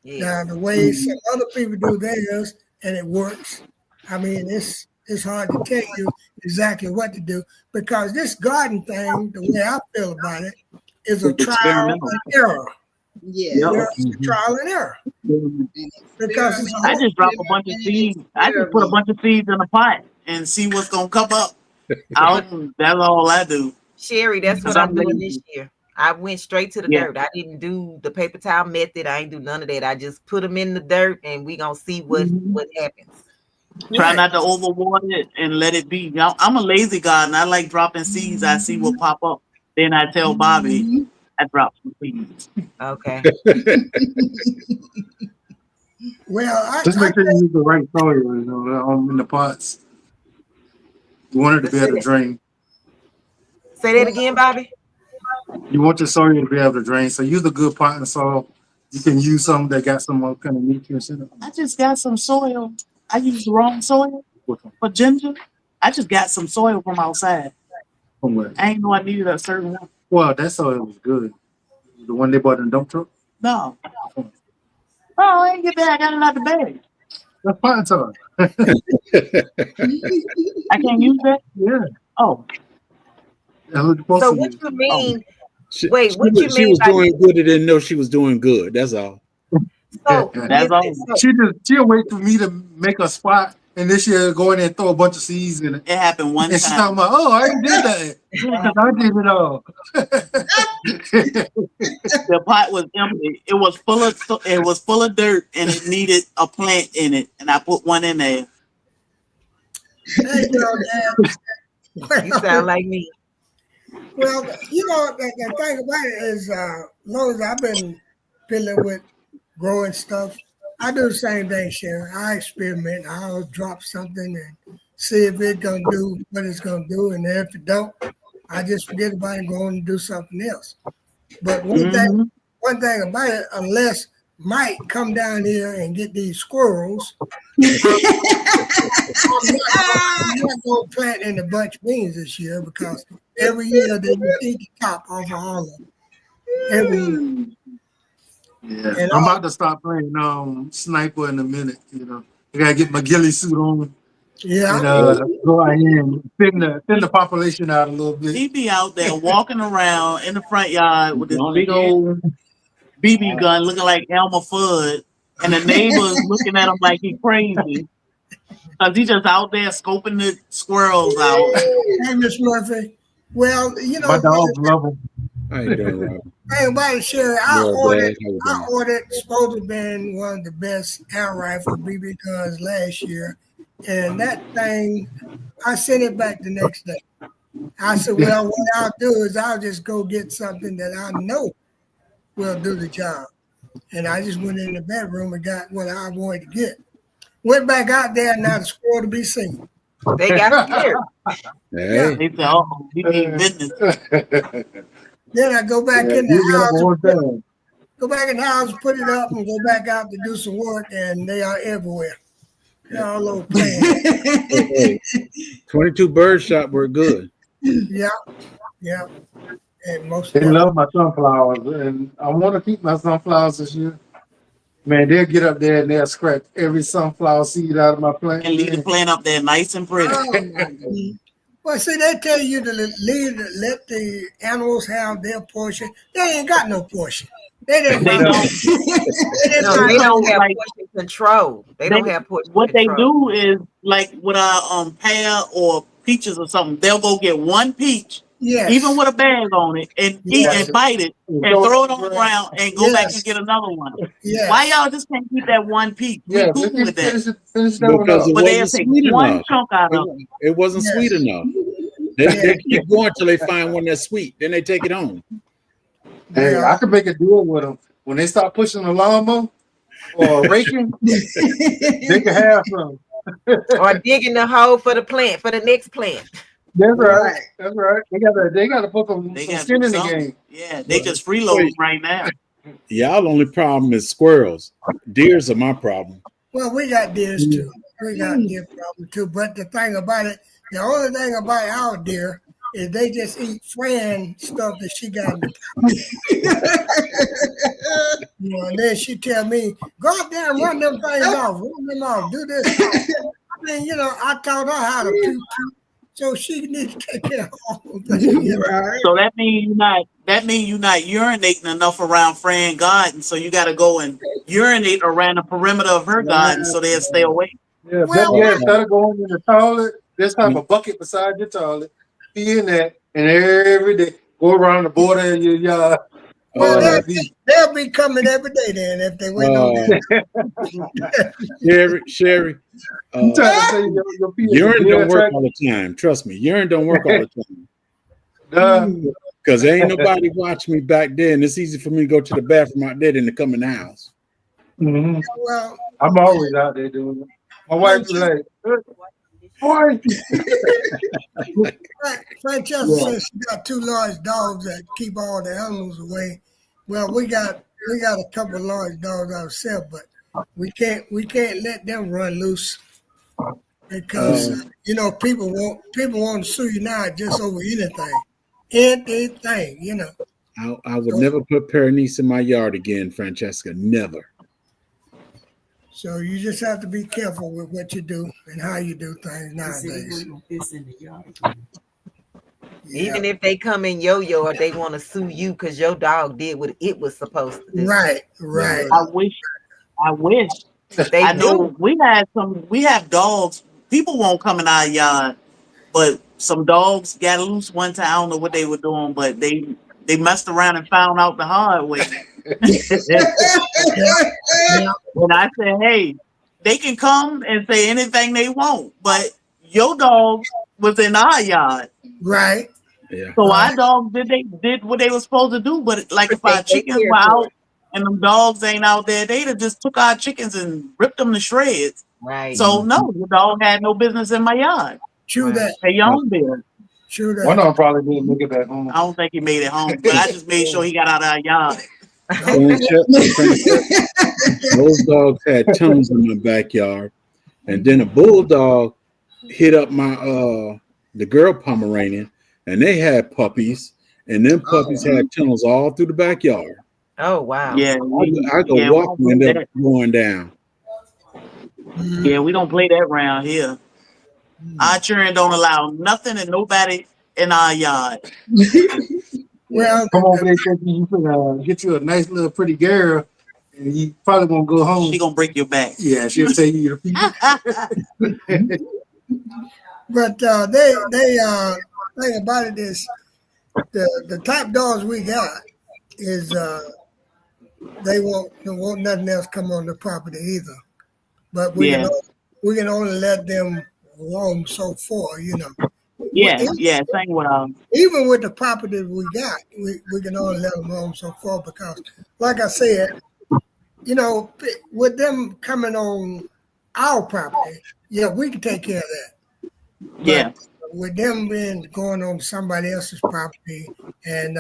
[SPEAKER 6] Yeah.
[SPEAKER 2] Now the way some other people do theirs and it works, I mean it's hard to tell you exactly what to do because this garden thing, the way I feel about it, is a trial and error.
[SPEAKER 1] Yeah.
[SPEAKER 2] Trial and error. Because
[SPEAKER 4] I just drop a bunch of seeds. I just put a bunch of seeds in a pot and see what's gonna come up. That's all I do.
[SPEAKER 6] Sherry, that's what I'm doing this year. I went straight to the
[SPEAKER 4] Yeah.
[SPEAKER 6] dirt. I didn't do the paper towel method. I ain't do none of that. I just put them in the dirt and we gonna see what happens.
[SPEAKER 4] Try not to overwater it and let it be. I'm a lazy gardener. I like dropping seeds. I see what pop up. Then I tell Bobby I drop some seeds.
[SPEAKER 6] Okay.
[SPEAKER 2] Well,
[SPEAKER 5] Just make sure you use the right soil, you know, in the pots. You want it to be able to drain.
[SPEAKER 6] Say that again, Bobby.
[SPEAKER 5] You want your soil to be able to drain. So use a good pot and soil. You can use some that got some kind of nutrients in it.
[SPEAKER 4] I just got some soil. I used the wrong soil for ginger. I just got some soil from outside.
[SPEAKER 5] From where?
[SPEAKER 4] I ain't know I needed a certain one.
[SPEAKER 5] Well, that soil was good. The one they bought in the dump truck?
[SPEAKER 4] No. Oh, I ain't get that. I got it out the bag.
[SPEAKER 5] That's fine soil.
[SPEAKER 4] I can't use that?
[SPEAKER 5] Yeah.
[SPEAKER 4] Oh.
[SPEAKER 5] That's what you're supposed
[SPEAKER 6] So
[SPEAKER 5] to
[SPEAKER 6] what
[SPEAKER 5] use.
[SPEAKER 6] you mean?
[SPEAKER 3] She,
[SPEAKER 6] Wait, what you
[SPEAKER 3] she
[SPEAKER 6] mean
[SPEAKER 3] was
[SPEAKER 6] by
[SPEAKER 3] doing good and didn't know she was doing good. That's all.
[SPEAKER 6] so,
[SPEAKER 4] That's all.
[SPEAKER 5] She'll wait for me to make a spot and then she'll go in there and throw a bunch of seeds in it.
[SPEAKER 4] It happened one
[SPEAKER 5] And she's
[SPEAKER 4] time.
[SPEAKER 5] talking about, oh, I ain't did that. Because I did it all.
[SPEAKER 4] The pot was empty. It was full of dirt and it needed a plant in it. And I put one in there.
[SPEAKER 2] Hey, Dan.
[SPEAKER 6] you sound like me.
[SPEAKER 2] Well, the thing about it is, long as I've been dealing with growing stuff, I do the same thing, Sharon. I experiment. I'll drop something and see if it's gonna do what it's gonna do, and if it don't, I just forget about it and go on and do something else. But one thing about it, unless Mike come down here and get these squirrels, I'm not going to plant in the bunch beans this year because every year they eat the top off of all of them. Every year.
[SPEAKER 5] Yeah.
[SPEAKER 2] And
[SPEAKER 5] I'm about to start playing sniper in a minute, you know. I gotta get my ghillie suit on.
[SPEAKER 2] Yeah.
[SPEAKER 5] And go out here and thin the population out a little bit.
[SPEAKER 4] He be out there walking around in the front yard with this big old BB gun looking like Elmer Fudd. And the neighbors looking at him like he crazy. Because he just out there scoping the squirrels out.
[SPEAKER 2] Hey, Miss Murphy. Well,
[SPEAKER 5] My dogs love them.
[SPEAKER 3] I ain't doing right.
[SPEAKER 2] Hey, everybody, Sherry, I
[SPEAKER 3] Yeah,
[SPEAKER 2] ordered
[SPEAKER 3] Dad,
[SPEAKER 2] supposed to have been one of the best air rifle BB guns last year. And that thing, I sent it back the next day. I said, well, what I'll do is I'll just go get something that I know will do the job. And I just went in the bedroom and got what I wanted to get. Went back out there, not a squirrel to be seen.
[SPEAKER 6] They got scared.
[SPEAKER 3] Hey.
[SPEAKER 4] He said, oh, he need business.
[SPEAKER 2] Then I go back in the house, put it up, and go back out to do some work, and they are everywhere. They're all over playing.
[SPEAKER 3] 22 bird shot were good.
[SPEAKER 2] Yeah. And most
[SPEAKER 5] They love my sunflowers, and I want to keep my sunflowers this year. Man, they'll get up there and they'll scratch every sunflower seed out of my plant.
[SPEAKER 4] And leave the plant up there nice and pretty.
[SPEAKER 1] Oh, my goodness.
[SPEAKER 2] Well, see, they tell you to let the animals have their portion. They ain't got no portion. They didn't.
[SPEAKER 4] They
[SPEAKER 2] They
[SPEAKER 4] don't.
[SPEAKER 2] didn't
[SPEAKER 6] No, they don't have
[SPEAKER 4] Like-
[SPEAKER 6] portion control. They don't have portion
[SPEAKER 4] What they
[SPEAKER 6] control.
[SPEAKER 4] do is like with our pear or peaches or something, they'll go get one peach,
[SPEAKER 2] Yes.
[SPEAKER 4] even with a bag on it, and eat
[SPEAKER 2] Yes.
[SPEAKER 4] and bite it and throw it on the ground and go back and get another one.
[SPEAKER 2] Yes.
[SPEAKER 4] Why y'all just can't keep that one peach? We
[SPEAKER 5] Yeah,
[SPEAKER 4] cool with that.
[SPEAKER 5] finish that one
[SPEAKER 3] Because
[SPEAKER 5] up.
[SPEAKER 3] it
[SPEAKER 4] But they'll
[SPEAKER 3] wasn't
[SPEAKER 4] take
[SPEAKER 3] sweet
[SPEAKER 4] one
[SPEAKER 3] enough.
[SPEAKER 4] chunk out of it.
[SPEAKER 3] It wasn't
[SPEAKER 2] Yes.
[SPEAKER 3] sweet enough. They keep going till they find one that's sweet. Then they take it home.
[SPEAKER 5] Hey, I can make a deal with them. When they start pushing the lawnmower or raking, they can have some.
[SPEAKER 6] Or digging the hole for the plant, for the next plant.
[SPEAKER 5] That's right.
[SPEAKER 1] Right.
[SPEAKER 5] That's right. They got to put some
[SPEAKER 4] They got
[SPEAKER 5] skin in the
[SPEAKER 4] something.
[SPEAKER 5] game.
[SPEAKER 4] Yeah, they just freeloading right now.
[SPEAKER 3] Y'all only problem is squirrels. Deers are my problem.
[SPEAKER 2] Well, we got deers too. We got deer problem too. But the thing about it, the only thing about our deer is they just eat Fran stuff that she got in the you know, and then she tell me, go out there and run them things off, do this. I mean, you know, I taught her how to poo, so she needs to take care of all of that.
[SPEAKER 1] Right.
[SPEAKER 4] So that means you're not urinating enough around Fran garden. So you got to go and urinate around the perimeter of her garden so they'll stay away.
[SPEAKER 5] Yeah,
[SPEAKER 2] Well,
[SPEAKER 5] instead of going in the toilet, just have a bucket beside your toilet, pee in that, and every day go around the border of your yard.
[SPEAKER 2] Well, they'll be coming every day then if they wait on that.
[SPEAKER 3] Sherry,
[SPEAKER 5] I'm trying to say your pee is
[SPEAKER 3] urine
[SPEAKER 5] a
[SPEAKER 3] don't work
[SPEAKER 5] track.
[SPEAKER 3] all the time. Trust me, urine don't work all the time.
[SPEAKER 5] Duh.
[SPEAKER 3] Because ain't nobody watching me back then. It's easy for me to go to the bathroom out there than to come in the house.
[SPEAKER 5] Mhm.
[SPEAKER 2] Well,
[SPEAKER 5] I'm always out there doing it. My wife be like, "Boy,
[SPEAKER 2] Francesca says she got 2 large dogs that keep all the animals away. Well, we got a couple of large dogs ourselves, but we can't let them run loose because you know people want to sue you now just over anything, you know.
[SPEAKER 3] I would never put Berenice in my yard again, Francesca. Never.
[SPEAKER 2] So you just have to be careful with what you do and how you do things nowadays.
[SPEAKER 6] Even if they come in your yard, they want to sue you because your dog did what it was supposed to do.
[SPEAKER 2] Right.
[SPEAKER 4] I wish.
[SPEAKER 6] They
[SPEAKER 4] I know
[SPEAKER 6] do.
[SPEAKER 4] we have dogs. People won't come in our yard, but some dogs got loose one time. I don't know what they were doing, but they messed around and found out the hard way. And I said, hey, they can come and say anything they want, but your dog was in our yard.
[SPEAKER 2] Right.
[SPEAKER 3] Yeah.
[SPEAKER 4] So our dogs did what they were supposed to do. But like if our chickens were out and them dogs ain't out there, they'd have just took our chickens and ripped them to shreds.
[SPEAKER 6] Right.
[SPEAKER 4] So no, the dog had no business in my yard.
[SPEAKER 2] True that.
[SPEAKER 4] Pay your own bill.
[SPEAKER 2] True
[SPEAKER 5] one
[SPEAKER 2] that.
[SPEAKER 5] of them probably didn't make it back home."
[SPEAKER 4] I don't think he made it home, but I just made sure he got out of our yard.
[SPEAKER 3] Those dogs had tunnels in my backyard, and then a bulldog hit up my the girl Pomeranian, and they had puppies, and them puppies had tunnels all through the backyard.
[SPEAKER 6] Oh wow.
[SPEAKER 4] Yeah,
[SPEAKER 3] I go
[SPEAKER 4] yeah,
[SPEAKER 3] walk
[SPEAKER 4] we
[SPEAKER 3] and
[SPEAKER 4] don't
[SPEAKER 3] they're going down.
[SPEAKER 4] Yeah, we don't play that round here. Our children don't allow nothing and nobody in our yard.
[SPEAKER 2] Well,
[SPEAKER 5] Come over there thinking you can get you a nice little pretty girl, and you probably won't go home.
[SPEAKER 4] She gonna break your back.
[SPEAKER 5] Yeah, she'll tell you your feet.
[SPEAKER 2] but they thing about it is the type dogs we got is they won't nothing else come on the property either. But we can only let them roam so far, you know.
[SPEAKER 4] Yeah, same with
[SPEAKER 2] Even with the property we got, we can only let them roam so far because, like I said, you know, with them coming on our property, yeah, we can take care of that.
[SPEAKER 4] yeah.
[SPEAKER 2] But with them going on somebody else's property and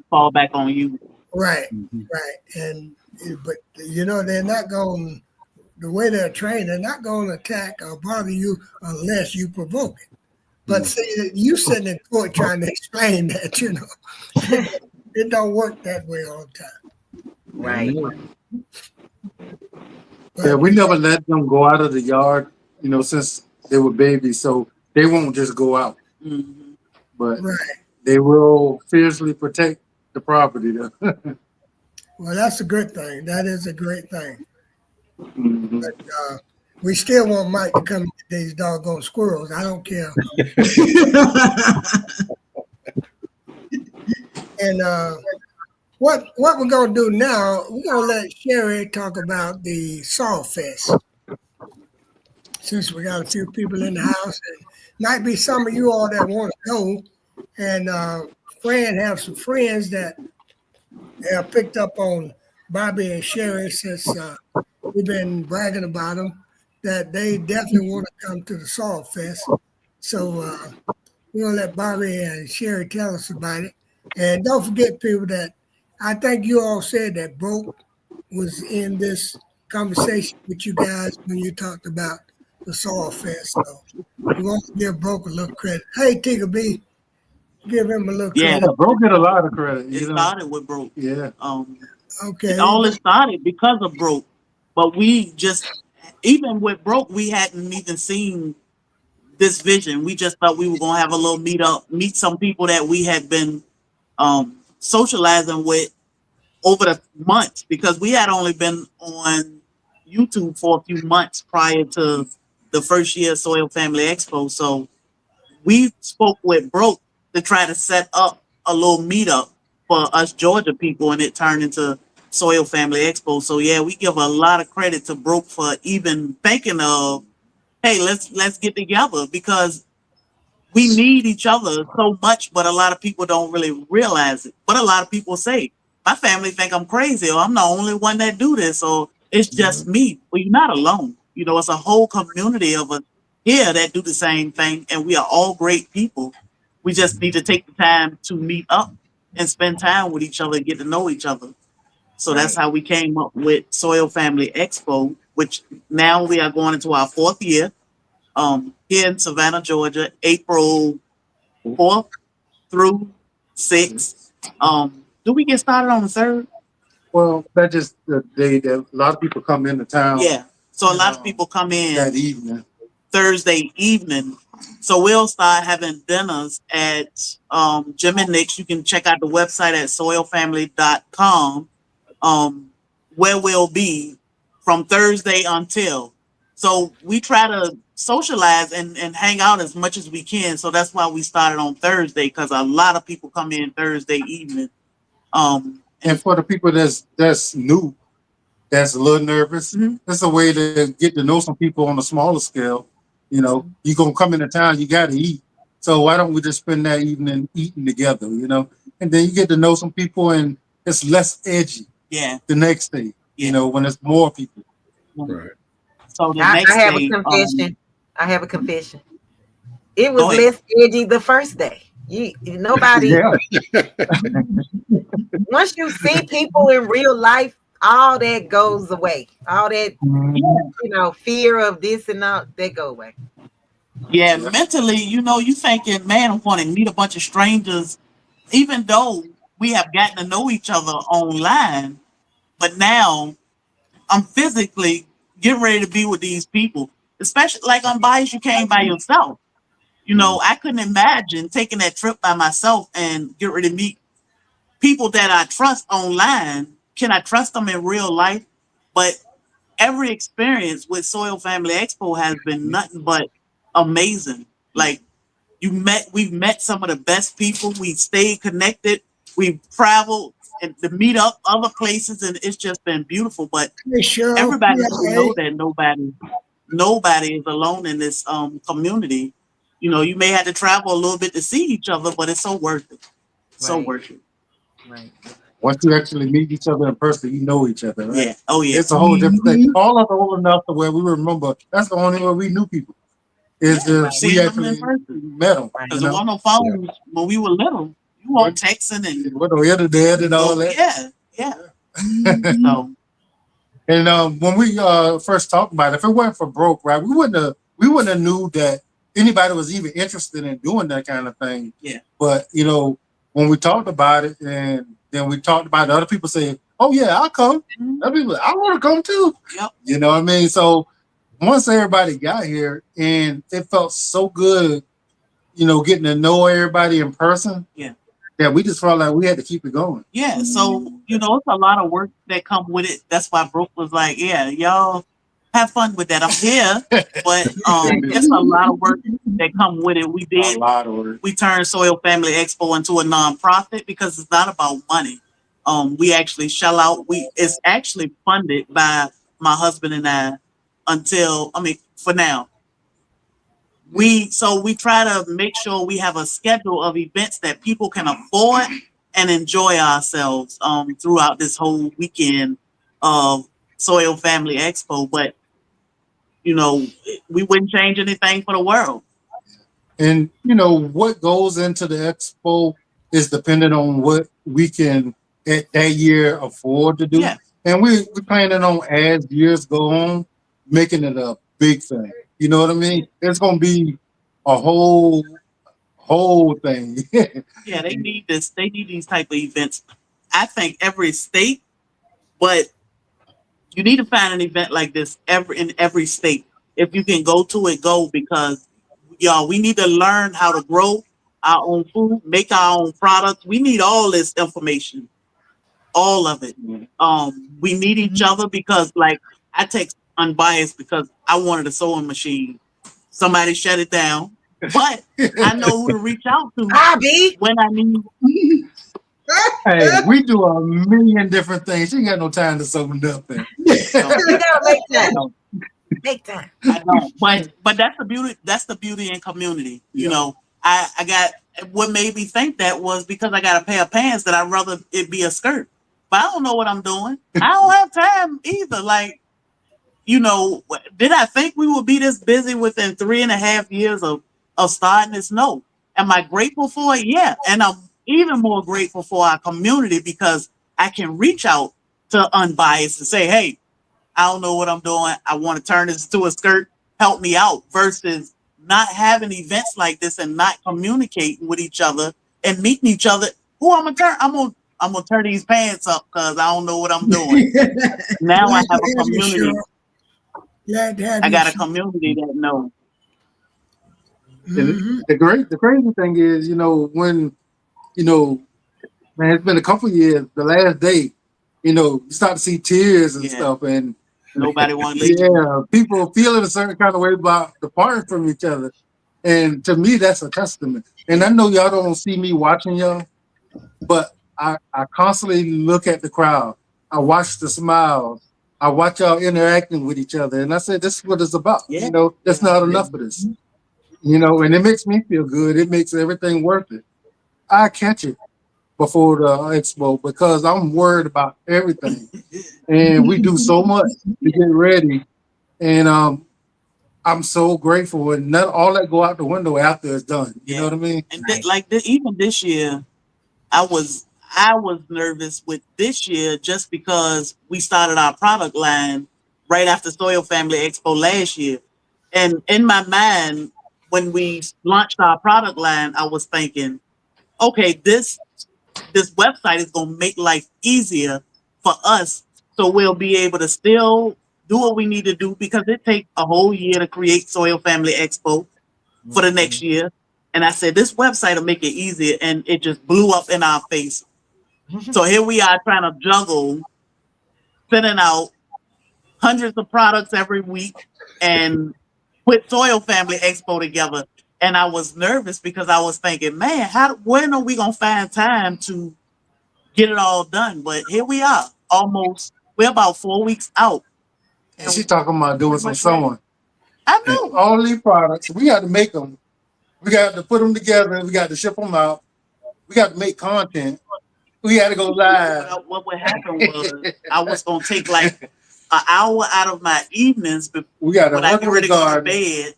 [SPEAKER 4] Fall back on you.
[SPEAKER 2] right, and but you know they're not going the way they're trained. They're not going to attack or bother you unless you provoke it. But see, you sitting in court trying to explain that, you know, it don't work that way all the time.
[SPEAKER 6] Right.
[SPEAKER 5] Yeah, we never let them go out of the yard, you know, since they were babies, so they won't just go out.
[SPEAKER 4] Mhm.
[SPEAKER 5] But
[SPEAKER 2] Right.
[SPEAKER 5] they will fiercely protect the property though.
[SPEAKER 2] Well, that's a good thing. That is a great thing.
[SPEAKER 5] Mhm.
[SPEAKER 2] We still want Mike to come get these doggone squirrels. I don't care. And what we're gonna do now? We're gonna let Sherry talk about the Saw Fest. Since we got a few people in the house, and might be some of you all that want to go, and Fran have some friends that have picked up on Bobby and Sherry since we've been bragging about them, that they definitely want to come to the Saw Fest. So we're gonna let Bobby and Sherry tell us about it. And don't forget, people, that I think you all said that Broke was in this conversation with you guys when you talked about the Saw Fest. So we want to give Broke a little credit. Hey, Tigger B, give him a little
[SPEAKER 4] Yeah.
[SPEAKER 2] credit.
[SPEAKER 5] Yeah, bro get a lot of credit,
[SPEAKER 4] It
[SPEAKER 5] you know.
[SPEAKER 4] started with Broke.
[SPEAKER 5] Yeah.
[SPEAKER 2] Okay.
[SPEAKER 4] It started because of Broke, but we just, even with Broke, we hadn't even seen this vision. We just thought we were gonna have a little meet some people that we had been socializing with over the months, because we had only been on YouTube for a few months prior to the first year of Soil Family Expo. So we spoke with Broke to try to set up a little meetup for us Georgia people, and it turned into Soil Family Expo. So yeah, we give a lot of credit to Broke for even thinking of, hey, let's get together, because we need each other so much, but a lot of people don't really realize it. But a lot of people say, my family think I'm crazy, or I'm the only one that do this, or it's just me. Well, you're not alone. You know, it's a whole community of us here that do the same thing, and we are all great people. We just need to take the time to meet up and spend time with each other and get to know each other. So that's how we came up with Soil Family Expo, which now we are going into our 4th year. Here in Savannah, Georgia, April 4th through 6th. Do we get started on the 3rd?
[SPEAKER 5] Well, that's just the day that a lot of people come into town.
[SPEAKER 4] Yeah. So a lot of people come in
[SPEAKER 5] that evening.
[SPEAKER 4] Thursday evening. So we'll start having dinners at Jim and Nick's. You can check out the website at soilfamily.com, where we'll be from Thursday until. So we try to socialize and hang out as much as we can. So that's why we started on Thursday, because a lot of people come in Thursday evening.
[SPEAKER 5] And for the people that's new, that's a little nervous, it's a way to get to know some people on a smaller scale. You know, you're gonna come into town, you gotta eat. So why don't we just spend that evening eating together, you know? And then you get to know some people, and it's less edgy.
[SPEAKER 4] Yeah.
[SPEAKER 5] The next day, you know, when it's more people.
[SPEAKER 3] Right.
[SPEAKER 4] So the
[SPEAKER 6] I
[SPEAKER 4] next
[SPEAKER 6] have
[SPEAKER 4] day,
[SPEAKER 6] a confession. I have a confession. It was
[SPEAKER 4] Go ahead.
[SPEAKER 6] less edgy the first day. Nobody.
[SPEAKER 5] Yeah.
[SPEAKER 6] Once you see people in real life, all that goes away. All that, fear of this and all that go away.
[SPEAKER 4] Yeah, mentally, you thinking, man, I'm going to meet a bunch of strangers, even though we have gotten to know each other online. But now I'm physically getting ready to be with these people, especially like on Bias, you came by yourself. I couldn't imagine taking that trip by myself and get ready to meet people that I trust online. Can I trust them in real life? But every experience with Soil Family Expo has been nothing but amazing. Like we've met some of the best people. We stayed connected. We've traveled and to meet up other places, and it's just been beautiful. But everybody should know that nobody is alone in this community. You may have to travel a little bit to see each other, but it's so worth it. So worth it.
[SPEAKER 6] Right.
[SPEAKER 5] Once you actually meet each other in person, you know each other, right?
[SPEAKER 4] Yeah. Oh yeah.
[SPEAKER 5] It's a whole different thing. All of us old enough to where we remember that's the only way we knew people. Is we actually met them.
[SPEAKER 4] Because there was no phone when we were little. You weren't texting and
[SPEAKER 5] what the internet and all that.
[SPEAKER 4] Yeah. So.
[SPEAKER 5] And when we first talked about it, if it weren't for Broke, right, we wouldn't have knew that anybody was even interested in doing that kind of thing.
[SPEAKER 4] Yeah.
[SPEAKER 5] But when we talked about it, and then we talked about it, other people say, oh yeah, I'll come. That'd be like, I want to come too.
[SPEAKER 4] Yep.
[SPEAKER 5] You know what I mean? So once everybody got here, and it felt so good, you know, getting to know everybody in person.
[SPEAKER 4] Yeah.
[SPEAKER 5] Yeah, we just felt like we had to keep it going.
[SPEAKER 4] Yeah, so it's a lot of work that come with it. That's why Brooke was like, "Yeah, y'all have fun with that. I'm here, but it's a lot of work that come with it. We
[SPEAKER 5] A lot of work.
[SPEAKER 4] we turned Soil Family Expo into a nonprofit because it's not about money. We actually shell out. It's actually funded by my husband and I for now. We try to make sure we have a schedule of events that people can afford and enjoy ourselves throughout this whole weekend of Soil Family Expo. But we wouldn't change anything for the world.
[SPEAKER 5] And you know what goes into the expo is dependent on what we can at that year afford to do.
[SPEAKER 4] Yeah.
[SPEAKER 5] And we're planning on, as years go on, making it a big thing. You know what I mean? It's gonna be a whole thing.
[SPEAKER 4] Yeah, they need this. They need these type of events. I think every state, but you need to find an event like this in every state. If you can go to it, go, because we need to learn how to grow our own food, make our own products. We need all this information, all of it. We need each other because, like, I take Unbiased because I wanted a sewing machine. Somebody shut it down, but I know who to reach out to when I need.
[SPEAKER 5] Hey, we do a million different things. You ain't got no time to sew nothing.
[SPEAKER 6] We gotta make time. Make time.
[SPEAKER 4] I know, but that's the beauty. That's the beauty in community. You know, I got what made me think that was because I got a pair of pants that I'd rather it be a skirt, but I don't know what I'm doing. I don't have time either. Like, did I think we would be this busy within 3.5 years of starting this? No. Am I grateful for it? Yeah, and I'm even more grateful for our community because I can reach out to Unbiased and say, hey, I don't know what I'm doing. I want to turn this to a skirt. Help me out, versus not having events like this and not communicating with each other and meeting each other. Who I'm gonna turn these pants up because I don't know what I'm doing. Now I have a community. I got a community that knows.
[SPEAKER 5] The crazy thing is, when man, it's been a couple years. The last day, you start to see tears and stuff, and
[SPEAKER 4] nobody wants to.
[SPEAKER 5] Yeah, people feeling a certain kind of way about departing from each other, and to me, that's a testament. And I know y'all don't see me watching y'all, but I constantly look at the crowd. I watch the smiles. I watch y'all interacting with each other, and I said, "This is what it's about."
[SPEAKER 4] Yeah.
[SPEAKER 5] That's not enough of this. And it makes me feel good. It makes everything worth it. I catch it before the expo because I'm worried about everything, and we do so much to get ready. And I'm so grateful, and not all that go out the window after it's done. You know what I mean?
[SPEAKER 4] And even this year, I was nervous with this year just because we started our product line right after Soil Family Expo last year. And in my mind, when we launched our product line, I was thinking, okay, this website is going to make life easier for us. So we'll be able to still do what we need to do because it takes a whole year to create Soil Family Expo for the next year. And I said, this website will make it easier. And it just blew up in our face. So here we are trying to juggle, sending out hundreds of products every week and put Soil Family Expo together. And I was nervous because I was thinking, man, when are we going to find time to get it all done? But here we are, we're about 4 weeks out.
[SPEAKER 5] And she's talking about doing some sewing.
[SPEAKER 4] I know.
[SPEAKER 5] And all these products, we got to make them. We got to put them together. We got to ship them out. We got to make content. We had to go live.
[SPEAKER 4] What would happen was I was going to take like an hour out of my evenings
[SPEAKER 5] when I
[SPEAKER 4] get ready to go to bed,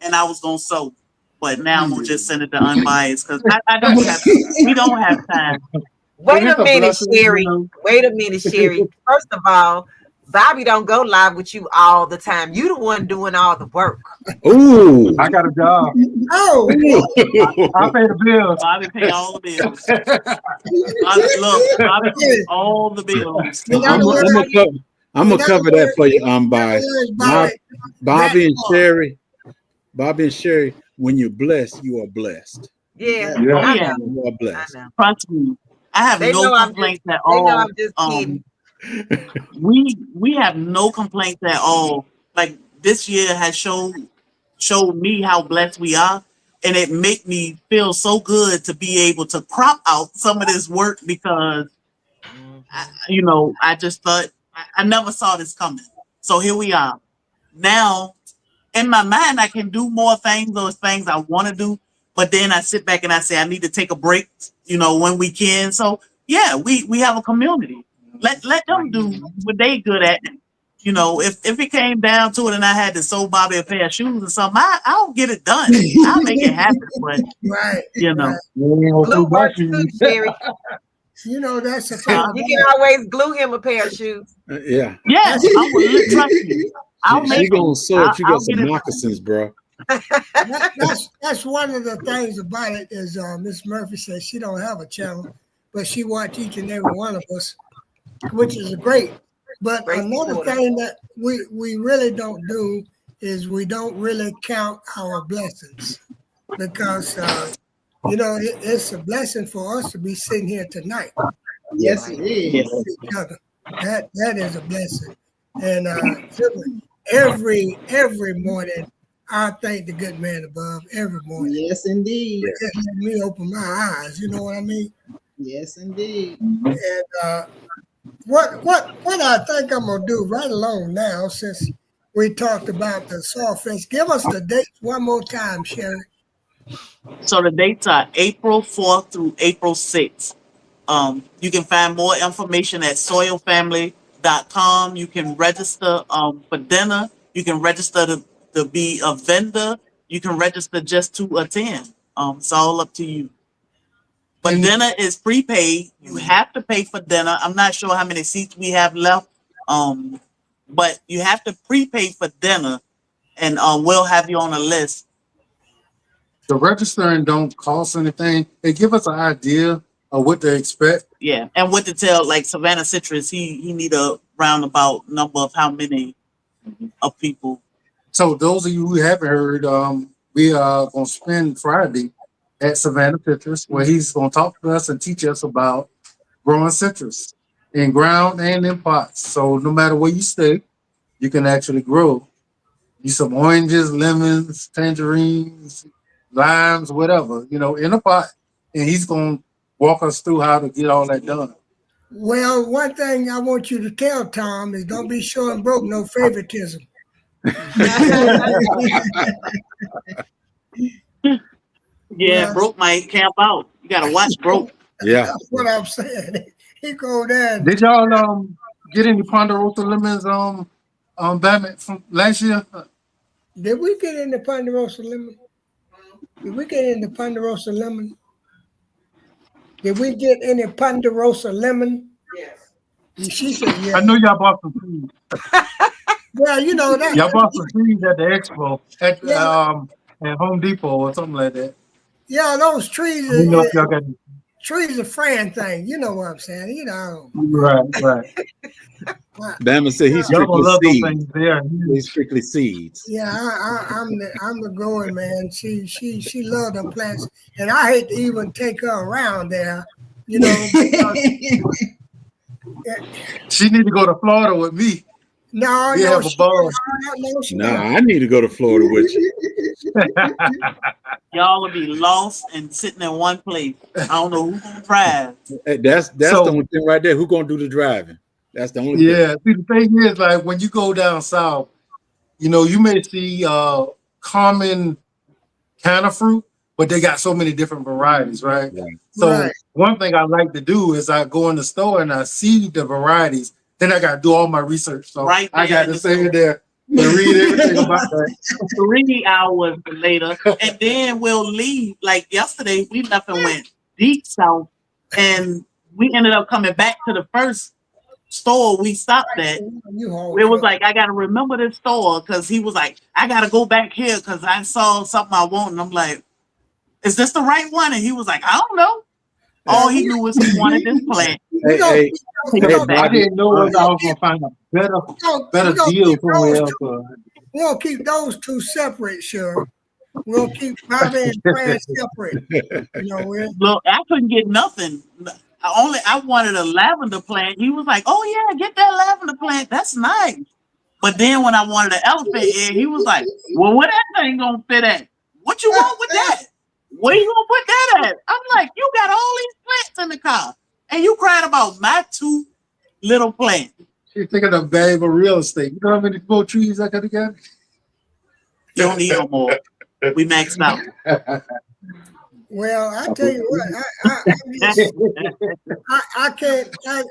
[SPEAKER 4] and I was going to sew. But now I'm going to just send it to Unbiased because we don't have time.
[SPEAKER 6] Wait a minute, Sherry. First of all, Bobby don't go live with you all the time. You the one doing all the work.
[SPEAKER 3] Ooh.
[SPEAKER 5] I got a job.
[SPEAKER 2] Oh,
[SPEAKER 5] I pay the bills.
[SPEAKER 4] Bobby pay all the bills. Bobby pay all the bills.
[SPEAKER 2] You know what?
[SPEAKER 3] I'm gonna cover that for you, unbiased. Bobby and Sherry, when you're blessed, you are blessed.
[SPEAKER 6] Yeah.
[SPEAKER 5] Yeah.
[SPEAKER 6] I
[SPEAKER 4] Yeah.
[SPEAKER 6] know.
[SPEAKER 3] You are
[SPEAKER 6] I
[SPEAKER 3] blessed.
[SPEAKER 6] know.
[SPEAKER 4] Trust me, I have
[SPEAKER 6] They
[SPEAKER 4] no
[SPEAKER 6] know I'm
[SPEAKER 4] complaints at
[SPEAKER 6] They know
[SPEAKER 4] all.
[SPEAKER 6] I'm just kidding.
[SPEAKER 4] We have no complaints at all. Like this year has showed me how blessed we are, and it make me feel so good to be able to crop out some of this work because I just thought I never saw this coming. So here we are. Now, in my mind, I can do more things, those things I want to do, but then I sit back and I say I need to take a break, when we can. So yeah, we have a community. Let them do what they good at. If it came down to it and I had to sew Bobby a pair of shoes or something, I'll get it done. I'll make it happen. But
[SPEAKER 2] right.
[SPEAKER 5] Yeah,
[SPEAKER 6] Glue works too, Jerry.
[SPEAKER 2] You know, that's the thing.
[SPEAKER 6] You can always glue him a pair of shoes.
[SPEAKER 3] Yeah.
[SPEAKER 4] yeah, I will trust me. I'll
[SPEAKER 3] She
[SPEAKER 4] make
[SPEAKER 3] gonna
[SPEAKER 4] them.
[SPEAKER 3] sew it. You
[SPEAKER 4] I'll
[SPEAKER 3] got some
[SPEAKER 4] get it.
[SPEAKER 3] moccasins, bro.
[SPEAKER 2] That's one of the things about it is Miss Murphy says she don't have a channel, but she watch each and every one of us, which is great. But
[SPEAKER 6] Great
[SPEAKER 2] another
[SPEAKER 6] supporter.
[SPEAKER 2] thing that we really don't do is we don't really count our blessings because it's a blessing for us to be sitting here tonight.
[SPEAKER 1] Yes, it is.
[SPEAKER 2] with each other. That is a blessing. And every morning, I thank the good man above every morning.
[SPEAKER 1] Yes, indeed.
[SPEAKER 2] Just let me open my eyes. You know what I mean?
[SPEAKER 1] Yes, indeed.
[SPEAKER 2] And what I think I'm gonna do right along now, since we talked about the Sawfest, give us the dates one more time, Sherry.
[SPEAKER 4] So the dates are April 4th through April 6th. You can find more information at soilfamily.com. You can register for dinner. You can register to be a vendor. You can register just to attend. It's all up to you. But
[SPEAKER 5] And-
[SPEAKER 4] dinner is prepaid. You have to pay for dinner. I'm not sure how many seats we have left. But you have to prepay for dinner, and we'll have you on a list.
[SPEAKER 5] The registering don't cost anything. They give us an idea of what to expect.
[SPEAKER 4] Yeah, and what to tell, like Savannah Citrus, he need a roundabout number of how many of people.
[SPEAKER 5] So those of you who haven't heard, we are gonna spend Friday at Savannah Citrus, where he's gonna talk to us and teach us about growing citrus in ground and in pots. So no matter where you stay, you can actually grow you some oranges, lemons, tangerines, limes, whatever, in a pot. And he's gonna walk us through how to get all that done.
[SPEAKER 2] Well, one thing I want you to tell Tom is don't be showing broke no favoritism.
[SPEAKER 4] Yeah, Broke might camp out. You gotta watch Broke.
[SPEAKER 3] Yeah.
[SPEAKER 2] That's what I'm saying. He go there.
[SPEAKER 5] Did y'all get any Ponderosa lemons Batman from last year?
[SPEAKER 2] Did we get into Ponderosa lemon? Did we get into Ponderosa lemon? Did we get any Ponderosa lemon?
[SPEAKER 6] Yes.
[SPEAKER 2] And she said, yeah.
[SPEAKER 5] I know y'all bought some trees.
[SPEAKER 2] Well, you know that.
[SPEAKER 5] Y'all bought some trees at the expo at
[SPEAKER 2] Yeah.
[SPEAKER 5] at Home Depot or something like that.
[SPEAKER 2] Yeah, those trees
[SPEAKER 5] I don't know if y'all got
[SPEAKER 2] trees are friend thing. You know what I'm saying? You know.
[SPEAKER 5] right.
[SPEAKER 3] Bama said he's
[SPEAKER 5] Y'all
[SPEAKER 3] strictly
[SPEAKER 5] gonna love those
[SPEAKER 3] seeds.
[SPEAKER 5] things there.
[SPEAKER 3] He's strictly seeds.
[SPEAKER 2] Yeah, I'm the growing man. She loved them plants, and I hate to even take her around there. You know.
[SPEAKER 5] She need to go to Florida with me.
[SPEAKER 2] No,
[SPEAKER 5] We
[SPEAKER 2] no,
[SPEAKER 5] have a ball.
[SPEAKER 2] she
[SPEAKER 3] Nah, I need to go to Florida with you.
[SPEAKER 4] Y'all will be lost and sitting in one place. I don't know who's gonna drive.
[SPEAKER 3] Hey, that's
[SPEAKER 5] So-
[SPEAKER 3] the only thing right there. Who gonna do the driving? That's the only thing.
[SPEAKER 5] Yeah. See, the thing is, like when you go down south, you may see common kind of fruit, but they got so many different varieties, right?
[SPEAKER 3] Yeah.
[SPEAKER 5] So
[SPEAKER 2] Right.
[SPEAKER 5] one thing I like to do is I go in the store and I see the varieties. Then I got to do all my research. So
[SPEAKER 4] Right
[SPEAKER 5] I
[SPEAKER 4] there
[SPEAKER 5] got
[SPEAKER 4] in
[SPEAKER 5] to
[SPEAKER 4] the
[SPEAKER 5] sit
[SPEAKER 4] store.
[SPEAKER 5] there and read everything about that.
[SPEAKER 4] 3 hours later, and then we'll leave. Like yesterday, we left and went deep south, and we ended up coming back to the first store we stopped at, it was like, I got to remember this store because he was like, I got to go back here because I saw something I want. And I'm like, is this the right one? And he was like, I don't know. All he knew was he wanted this plant.
[SPEAKER 3] Hey,
[SPEAKER 5] I didn't know I was going to find a better deal somewhere else.
[SPEAKER 2] We'll keep those two separate, sure. We'll keep Bobby and Fran separate.
[SPEAKER 4] Look, I couldn't get nothing. I wanted a lavender plant. He was like, oh yeah, get that lavender plant. That's nice. But then when I wanted an elephant ear, he was like, well, where that thing gonna fit at? What you want with that? Where you gonna put that at? I'm like, you got all these plants in the car. And you cried about my 2 little plants.
[SPEAKER 5] You're thinking of valuable real estate. You know how many more trees I could have got?
[SPEAKER 4] You don't need no more. We maxed out.
[SPEAKER 2] Well, I tell you what,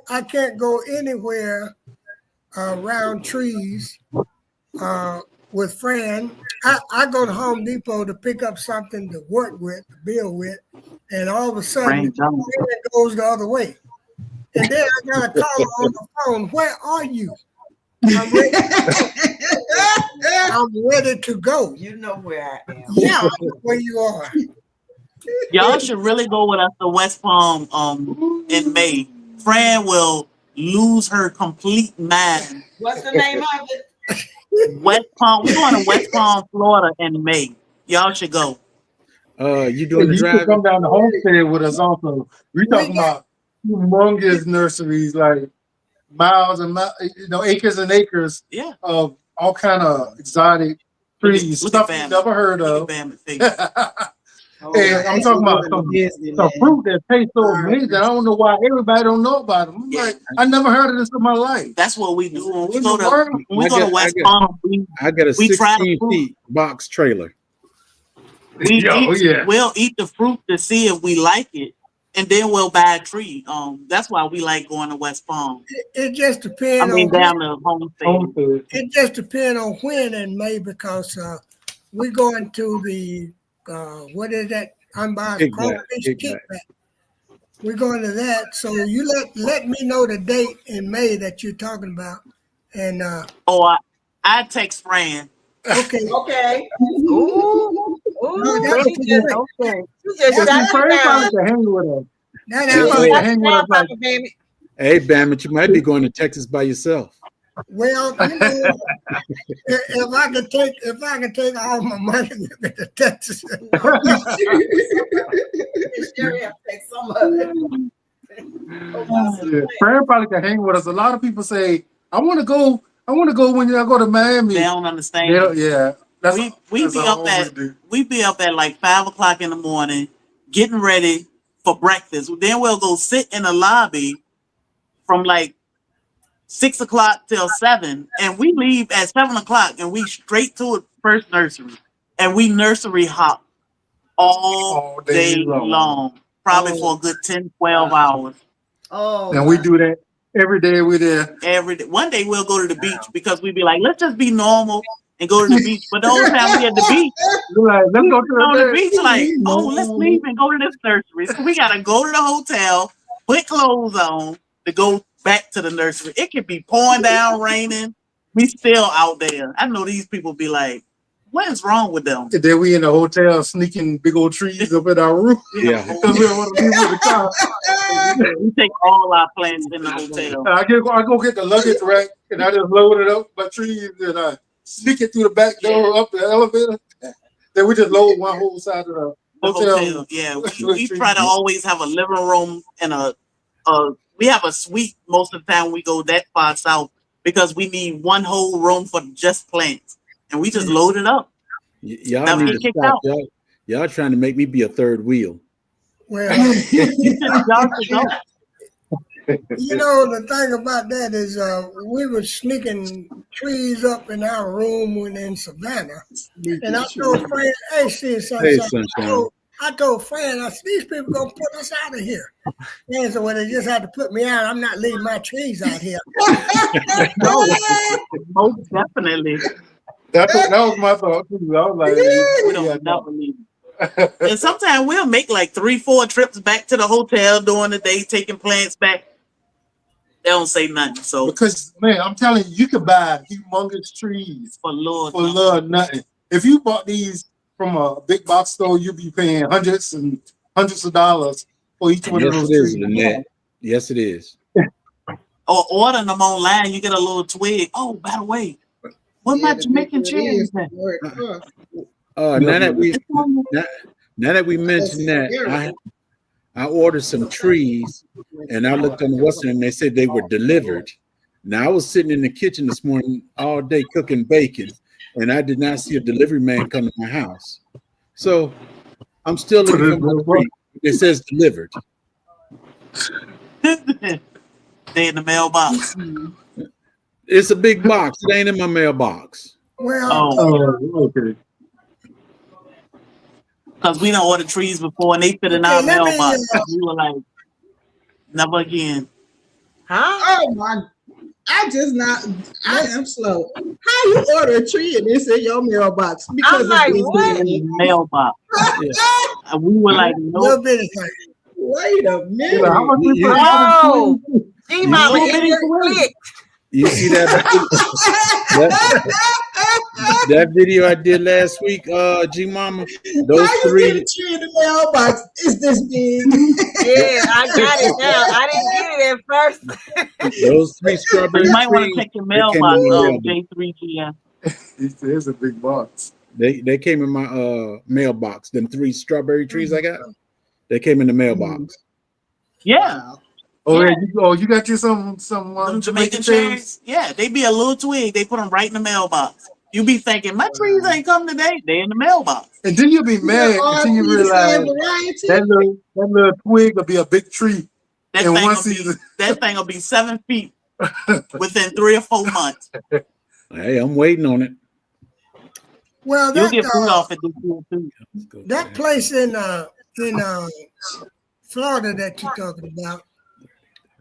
[SPEAKER 2] I can't go anywhere around trees with Fran. I go to Home Depot to pick up something to work with, to build with, and all of a sudden it goes the other way. And then I got to call her on the phone. Where are you? I'm ready to go.
[SPEAKER 6] You know where I am.
[SPEAKER 2] Yeah, I know where you are.
[SPEAKER 4] Y'all should really go with us to West Palm in May. Fran will lose her complete mind.
[SPEAKER 6] What's the name of it?
[SPEAKER 4] West Palm. We're going to West Palm, Florida in May. Y'all should go.
[SPEAKER 3] You doing the
[SPEAKER 5] You
[SPEAKER 3] drive?
[SPEAKER 5] could come down to Homestead with us also. We're talking about humongous nurseries, like miles and acres and acres of all kind of exotic trees, stuff you never heard of. And I'm talking about some fruit that tastes so amazing. I don't know why everybody don't know about them. I'm like, I never heard of this in my life.
[SPEAKER 4] That's what we do when we go to West Palm.
[SPEAKER 3] I got a 16 feet box trailer.
[SPEAKER 4] We'll eat the fruit to see if we like it, and then we'll buy a tree. That's why we like going to West Palm.
[SPEAKER 2] It just depends.
[SPEAKER 4] Down to Homestead.
[SPEAKER 2] It just depends on when in May, because we're going to the what is that? Unbiased Kickback. We're going to that. So you let me know the date in May that you're talking about. And
[SPEAKER 4] I text Fran.
[SPEAKER 2] Okay.
[SPEAKER 6] Ooh,
[SPEAKER 3] Hey, Bamit, you might be going to Texas by yourself.
[SPEAKER 2] Well, if I can take all my money to Texas,
[SPEAKER 6] take some of it.
[SPEAKER 5] Fran probably can hang with us. A lot of people say, I want to go when you go to Miami.
[SPEAKER 4] They don't understand. We be up at like 5 o'clock in the morning, getting ready for breakfast. Then we'll go sit in the lobby from like 6 o'clock till 7, and we leave at 7 o'clock, and we straight to a first nursery, and we nursery hop all day long, probably for a good 10, 12 hours.
[SPEAKER 5] And we do that every day. We're there
[SPEAKER 4] every day. One day we'll go to the beach because we'd be like, let's just be normal and go to the beach. But the whole time we at the beach,
[SPEAKER 5] let's go to
[SPEAKER 4] the beach. Like, let's leave and go to this nursery. So we gotta go to the hotel, put clothes on to go back to the nursery. It could be pouring down, raining. We still out there. I know these people be like, what is wrong with them?
[SPEAKER 5] And then we in the hotel sneaking big old trees up in our room.
[SPEAKER 3] Yeah.
[SPEAKER 5] Because we don't want to leave with the car.
[SPEAKER 4] We take all our plants in the hotel.
[SPEAKER 5] I go get the luggage rack and I just load it up with trees and I sneak it through the back door up the elevator. Then we just load one whole side of the hotel.
[SPEAKER 4] Yeah, we try to always have a living room and we have a suite most of the time we go that far south because we need one whole room for just plants. And we just load it up.
[SPEAKER 3] Y'all need to stop. Y'all trying to make me be a third wheel.
[SPEAKER 2] Well, the thing about that is we were sneaking trees up in our room when in Savannah. And I told Fran, I told Fran, I said, these people going to put us out of here. And so when they just had to put me out, I'm not leaving my trees out here.
[SPEAKER 4] No, most definitely.
[SPEAKER 5] That was my thought too. I was like,
[SPEAKER 4] we don't never leave. And sometimes we'll make like 3-4 trips back to the hotel during the day, taking plants back. They don't say nothing. So
[SPEAKER 5] Because man, I'm telling you, you could buy humongous trees
[SPEAKER 4] for Lord,
[SPEAKER 5] for love nothing. If you bought these from a big box store, you'd be paying hundreds and hundreds of dollars for each one of
[SPEAKER 3] Yes,
[SPEAKER 5] those
[SPEAKER 3] it is,
[SPEAKER 5] trees.
[SPEAKER 3] Lynette. Yes, it is.
[SPEAKER 4] or ordering them online, you get a little twig. Oh, by the way, what my
[SPEAKER 1] the
[SPEAKER 4] Jamaican
[SPEAKER 1] bigger it is,
[SPEAKER 4] cherries
[SPEAKER 1] the
[SPEAKER 4] at?
[SPEAKER 1] more it costs.
[SPEAKER 3] Now that we
[SPEAKER 4] It's on
[SPEAKER 3] now that we mentioned that, I ordered some trees, and I looked on the website and they said they were delivered. Now I was sitting in the kitchen this morning all day cooking bacon, and I did not see a delivery man come to my house. So I'm still looking for my tree. It says delivered.
[SPEAKER 4] They in the mailbox.
[SPEAKER 3] It's a big box. It ain't in my mailbox.
[SPEAKER 2] Well,
[SPEAKER 5] Oh, okay.
[SPEAKER 4] Because we done ordered trees before and they fit in
[SPEAKER 2] Okay,
[SPEAKER 4] our
[SPEAKER 2] let me,
[SPEAKER 4] mailbox. We were like, never again.
[SPEAKER 6] Huh?
[SPEAKER 1] Oh my! I am slow. How you order a tree and it's in your mailbox? Because
[SPEAKER 6] I'm like,
[SPEAKER 1] of this
[SPEAKER 6] what?
[SPEAKER 4] In
[SPEAKER 1] thing?
[SPEAKER 4] the mailbox. And we were like, nope.
[SPEAKER 2] little bitty thing.
[SPEAKER 1] Wait a minute.
[SPEAKER 5] How much we pay for
[SPEAKER 6] Oh,
[SPEAKER 5] the trees?
[SPEAKER 6] G Mama,
[SPEAKER 4] Little
[SPEAKER 6] it
[SPEAKER 4] bitty
[SPEAKER 6] just
[SPEAKER 4] twig.
[SPEAKER 6] clicked.
[SPEAKER 3] You see that video I did last week, G Mama? Those
[SPEAKER 1] How you
[SPEAKER 3] three.
[SPEAKER 1] get a tree in the mailbox? Is this big?
[SPEAKER 6] Yeah, I got it now. I didn't get it at first.
[SPEAKER 3] Those three strawberry
[SPEAKER 4] You might want
[SPEAKER 3] trees.
[SPEAKER 4] to check your
[SPEAKER 3] They came
[SPEAKER 4] mailbox,
[SPEAKER 3] in my mailbox.
[SPEAKER 4] J3GM.
[SPEAKER 5] It's a big box.
[SPEAKER 3] They came in my mailbox. Them three strawberry trees I got. They came in the mailbox.
[SPEAKER 4] Yeah.
[SPEAKER 1] Wow.
[SPEAKER 5] Oh
[SPEAKER 4] Yeah.
[SPEAKER 5] yeah, you got you some
[SPEAKER 4] Them
[SPEAKER 5] Jamaican
[SPEAKER 4] Jamaican
[SPEAKER 5] cherries.
[SPEAKER 4] cherries. Yeah, they be a little twig. They put them right in the mailbox. You be thinking, my trees ain't come today. They in the mailbox.
[SPEAKER 5] And then you'll be mad until you realize that little twig will be a big tree
[SPEAKER 4] That
[SPEAKER 5] in
[SPEAKER 4] thing
[SPEAKER 5] one
[SPEAKER 4] will be
[SPEAKER 5] season.
[SPEAKER 4] that thing will be 7 feet within 3 or 4 months.
[SPEAKER 3] Hey, I'm waiting on it.
[SPEAKER 2] Well,
[SPEAKER 4] You'll get fruit off it this year too.
[SPEAKER 2] that place in Florida that you're talking about,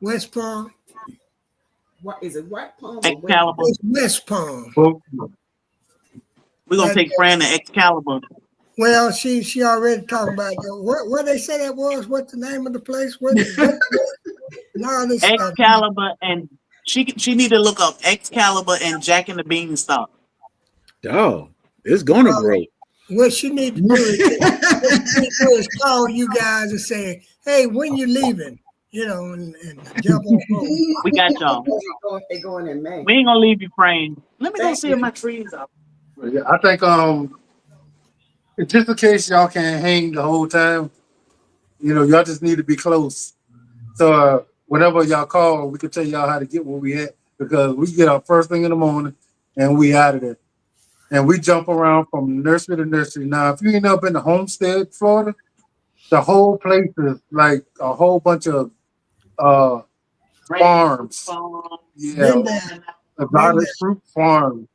[SPEAKER 2] West Palm.
[SPEAKER 7] What is it? White Palm? or
[SPEAKER 4] Excalibur.
[SPEAKER 2] It's West Palm.
[SPEAKER 5] Well,
[SPEAKER 4] We're gonna take Fran to Excalibur.
[SPEAKER 2] Well, she already talked about that. What they say that was? What's the name of the place? No, this
[SPEAKER 4] Excalibur, and she need to look up Excalibur and Jack and the Beanstalk.
[SPEAKER 3] Oh, it's gonna grow.
[SPEAKER 2] what she need to do is call you guys and say, "Hey, when you leaving?" You know, and jump on board.
[SPEAKER 4] We got y'all.
[SPEAKER 7] They going in May.
[SPEAKER 4] We ain't gonna leave you, Fran. Let me go see if my trees are.
[SPEAKER 5] yeah, I think just in case y'all can't hang the whole time, y'all just need to be close. So whenever y'all call, we can tell y'all how to get where we at, because we get up first thing in the morning and we out of there. And we jump around from nursery to nursery. Now, if you end up in the Homestead, Florida, the whole place is like a whole bunch of farms. Yeah, a lot of fruit farms.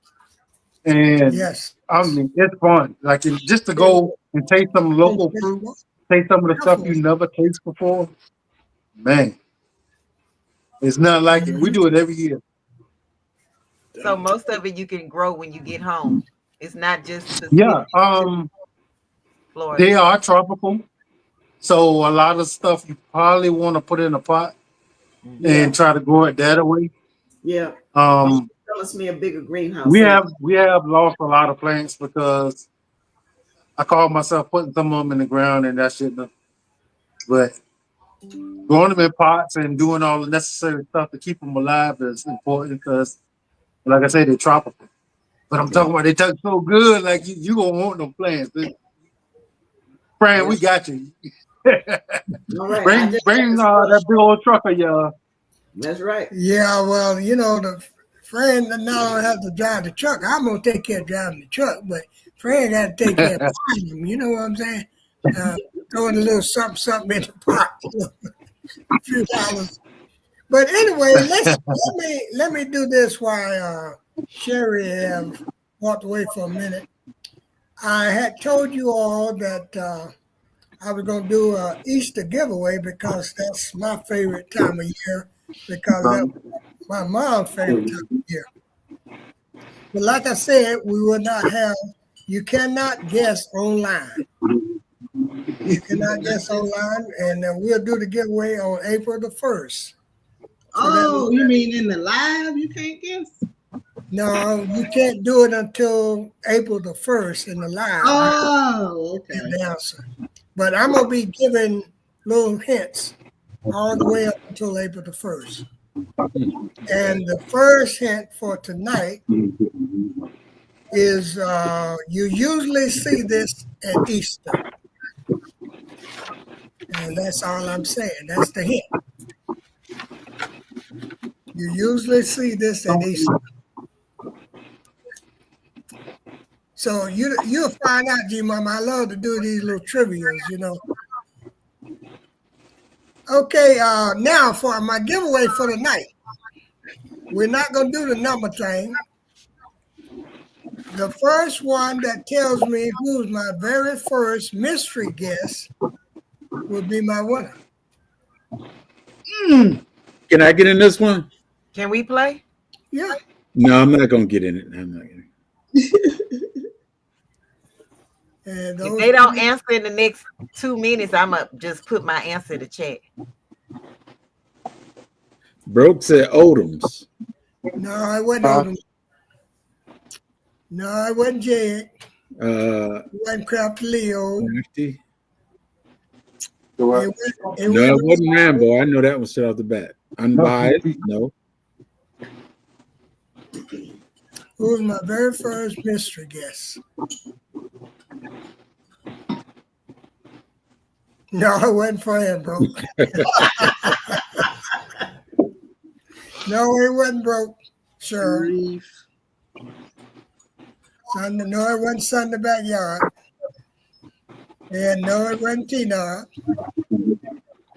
[SPEAKER 5] And
[SPEAKER 2] Yes.
[SPEAKER 5] I mean, it's fun. Like just to go and taste some local fruit, taste some of the stuff you never tasted before. Man, it's not like it. We do it every year.
[SPEAKER 6] So most of it you can grow when you get home. It's not just
[SPEAKER 5] Yeah.
[SPEAKER 6] Florida.
[SPEAKER 5] They are tropical, so a lot of stuff you probably want to put in a pot and try to grow it that way.
[SPEAKER 7] Yeah.
[SPEAKER 5] Um,
[SPEAKER 7] Tell us me a bigger greenhouse.
[SPEAKER 5] we have lost a lot of plants because I called myself putting some of them in the ground and that shit. But growing them in pots and doing all the necessary stuff to keep them alive is important because, like I said, they're tropical. But I'm talking about they taste so good, like you gonna want them plants. Fran, we got you.
[SPEAKER 7] All right.
[SPEAKER 5] Bring that big old truck of y'all.
[SPEAKER 7] That's right.
[SPEAKER 2] Yeah, well, the friend now don't have to drive the truck. I'm gonna take care of driving the truck, but Fran got to take care of buying them. You know what I'm saying? Throwing a little something in the pot, a few dollars. But anyway, let me do this while Sherry have walked away for a minute. I had told you all that I was going to do an Easter giveaway because that's my favorite time of year, because that's my mom's favorite time of year. But like I said, we will not have, you cannot guess online. You cannot guess online, and we'll do the giveaway on April the 1st.
[SPEAKER 1] Oh, you mean in the live? You can't guess.
[SPEAKER 2] No, you can't do it until April the 1st in the live.
[SPEAKER 1] Oh, okay.
[SPEAKER 2] The answer. But I'm gonna be giving little hints all the way up until April the 1st. And the first hint for tonight is you usually see this at Easter. And that's all I'm saying. That's the hint. You usually see this at Easter. So you'll find out, G-Mama. I love to do these little trivias, you know. Okay, now for my giveaway for the night. We're not going to do the number thing. The first one that tells me who's my very first mystery guest will be my winner.
[SPEAKER 3] Can I get in this one?
[SPEAKER 6] Can we play?
[SPEAKER 2] Yeah.
[SPEAKER 3] No, I'm not gonna get in it. I'm not gonna.
[SPEAKER 2] And
[SPEAKER 6] If they don't answer in the next 2 minutes, I'm going to just put my answer in the chat.
[SPEAKER 3] Broke said Odoms.
[SPEAKER 2] No, I wasn't Odom. No, I wasn't Jed. It wasn't Craft Leo.
[SPEAKER 3] Nasty.
[SPEAKER 5] So,
[SPEAKER 3] No, it wasn't Rambo. I know that one straight off the bat. Unbiased. No.
[SPEAKER 2] Who was my very first mystery guest? No, it wasn't for him, bro. No, it wasn't broke. Sure. Son, no, it wasn't Son in the Backyard. And no, it wasn't T-Nod.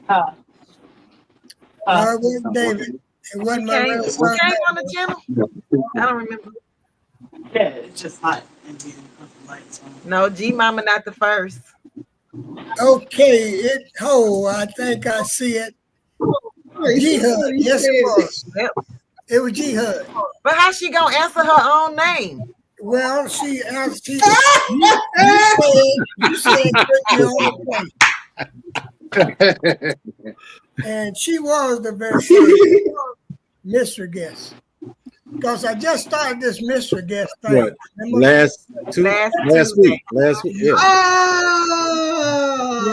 [SPEAKER 2] No, it wasn't David. It wasn't my real
[SPEAKER 6] Who
[SPEAKER 2] son.
[SPEAKER 6] came on the channel? I don't remember.
[SPEAKER 4] Yeah, it's just hot. And then the lights on.
[SPEAKER 6] No, G-Mama not the first.
[SPEAKER 2] Okay, I think I see it. G-Hud. Yes, it was.
[SPEAKER 6] Yep.
[SPEAKER 2] It was G-Hud.
[SPEAKER 6] But how she going to answer her own name?
[SPEAKER 2] Well, she asked, you said Brittany on and she was the very first mystery guest. Because I just started this mystery guest thing.
[SPEAKER 3] What? Last week. Yeah.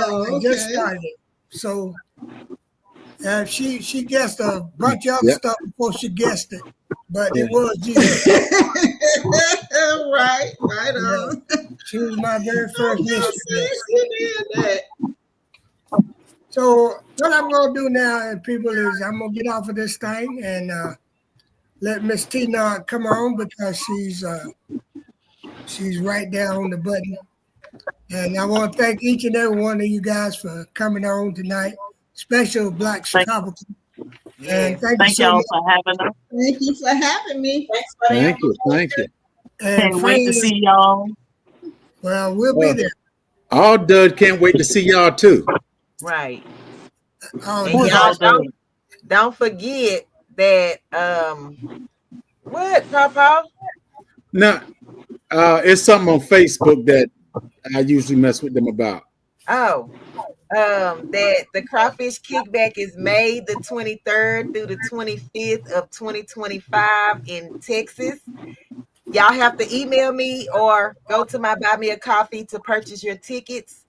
[SPEAKER 1] Oh,
[SPEAKER 2] I just started it. So she guessed a bunch of other stuff before she guessed it. But it was Jesus.
[SPEAKER 1] right on.
[SPEAKER 2] Yeah. She was my very first mystery guest. So what I'm gonna do now, people, is I'm gonna get off of this thing and let Miss Tina come on because she's right there on the button. And I want to thank each and every one of you guys for coming on tonight. Special Black Chicago. And thank you
[SPEAKER 4] y'all for having us.
[SPEAKER 1] Thank you for having me.
[SPEAKER 3] Thank you.
[SPEAKER 2] And
[SPEAKER 4] Can't wait to see y'all.
[SPEAKER 2] Well, we'll be there.
[SPEAKER 3] All Dud can't wait to see y'all too.
[SPEAKER 6] Right.
[SPEAKER 2] Oh,
[SPEAKER 6] And
[SPEAKER 2] yeah.
[SPEAKER 6] y'all don't forget that what, Papa?
[SPEAKER 3] No, it's something on Facebook that I usually mess with them about.
[SPEAKER 6] Oh, that the crawfish kickback is May the 23rd through the 25th of 2025 in Texas. Y'all have to email me or go to my Buy Me a Coffee to purchase your tickets.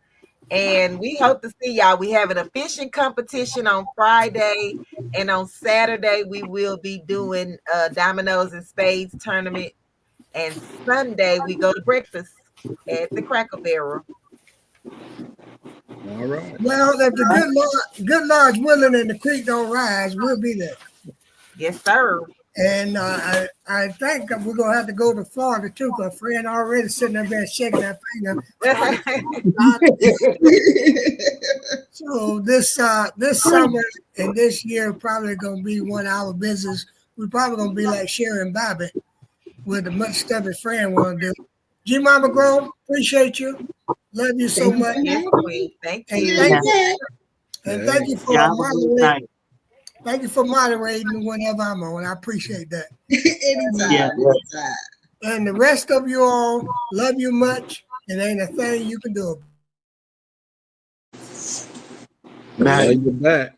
[SPEAKER 6] And we hope to see y'all. We have a fishing competition on Friday, and on Saturday we will be doing dominoes and spades tournament. And Sunday we go to breakfast at the Cracker Barrel.
[SPEAKER 3] All right.
[SPEAKER 2] Well, if the good Lord's willing and the creek don't rise, we'll be there.
[SPEAKER 6] Yes, sir.
[SPEAKER 2] And I think we're gonna have to go to Florida too, because Fred already sitting there shaking that finger. So this summer and this year probably gonna be 1 hour business. We're probably gonna be like Sharon Bobby with the much stuff his friend wanna do. G Mama Grove, appreciate you. Love you so much.
[SPEAKER 6] Yes, Queen. Thank
[SPEAKER 2] And
[SPEAKER 6] you.
[SPEAKER 2] thank you for moderating. Thank you for moderating whenever I'm on. I appreciate that.
[SPEAKER 1] Anytime.
[SPEAKER 2] And the rest of you all, love you much. And ain't a thing you can do.
[SPEAKER 3] Now you're back.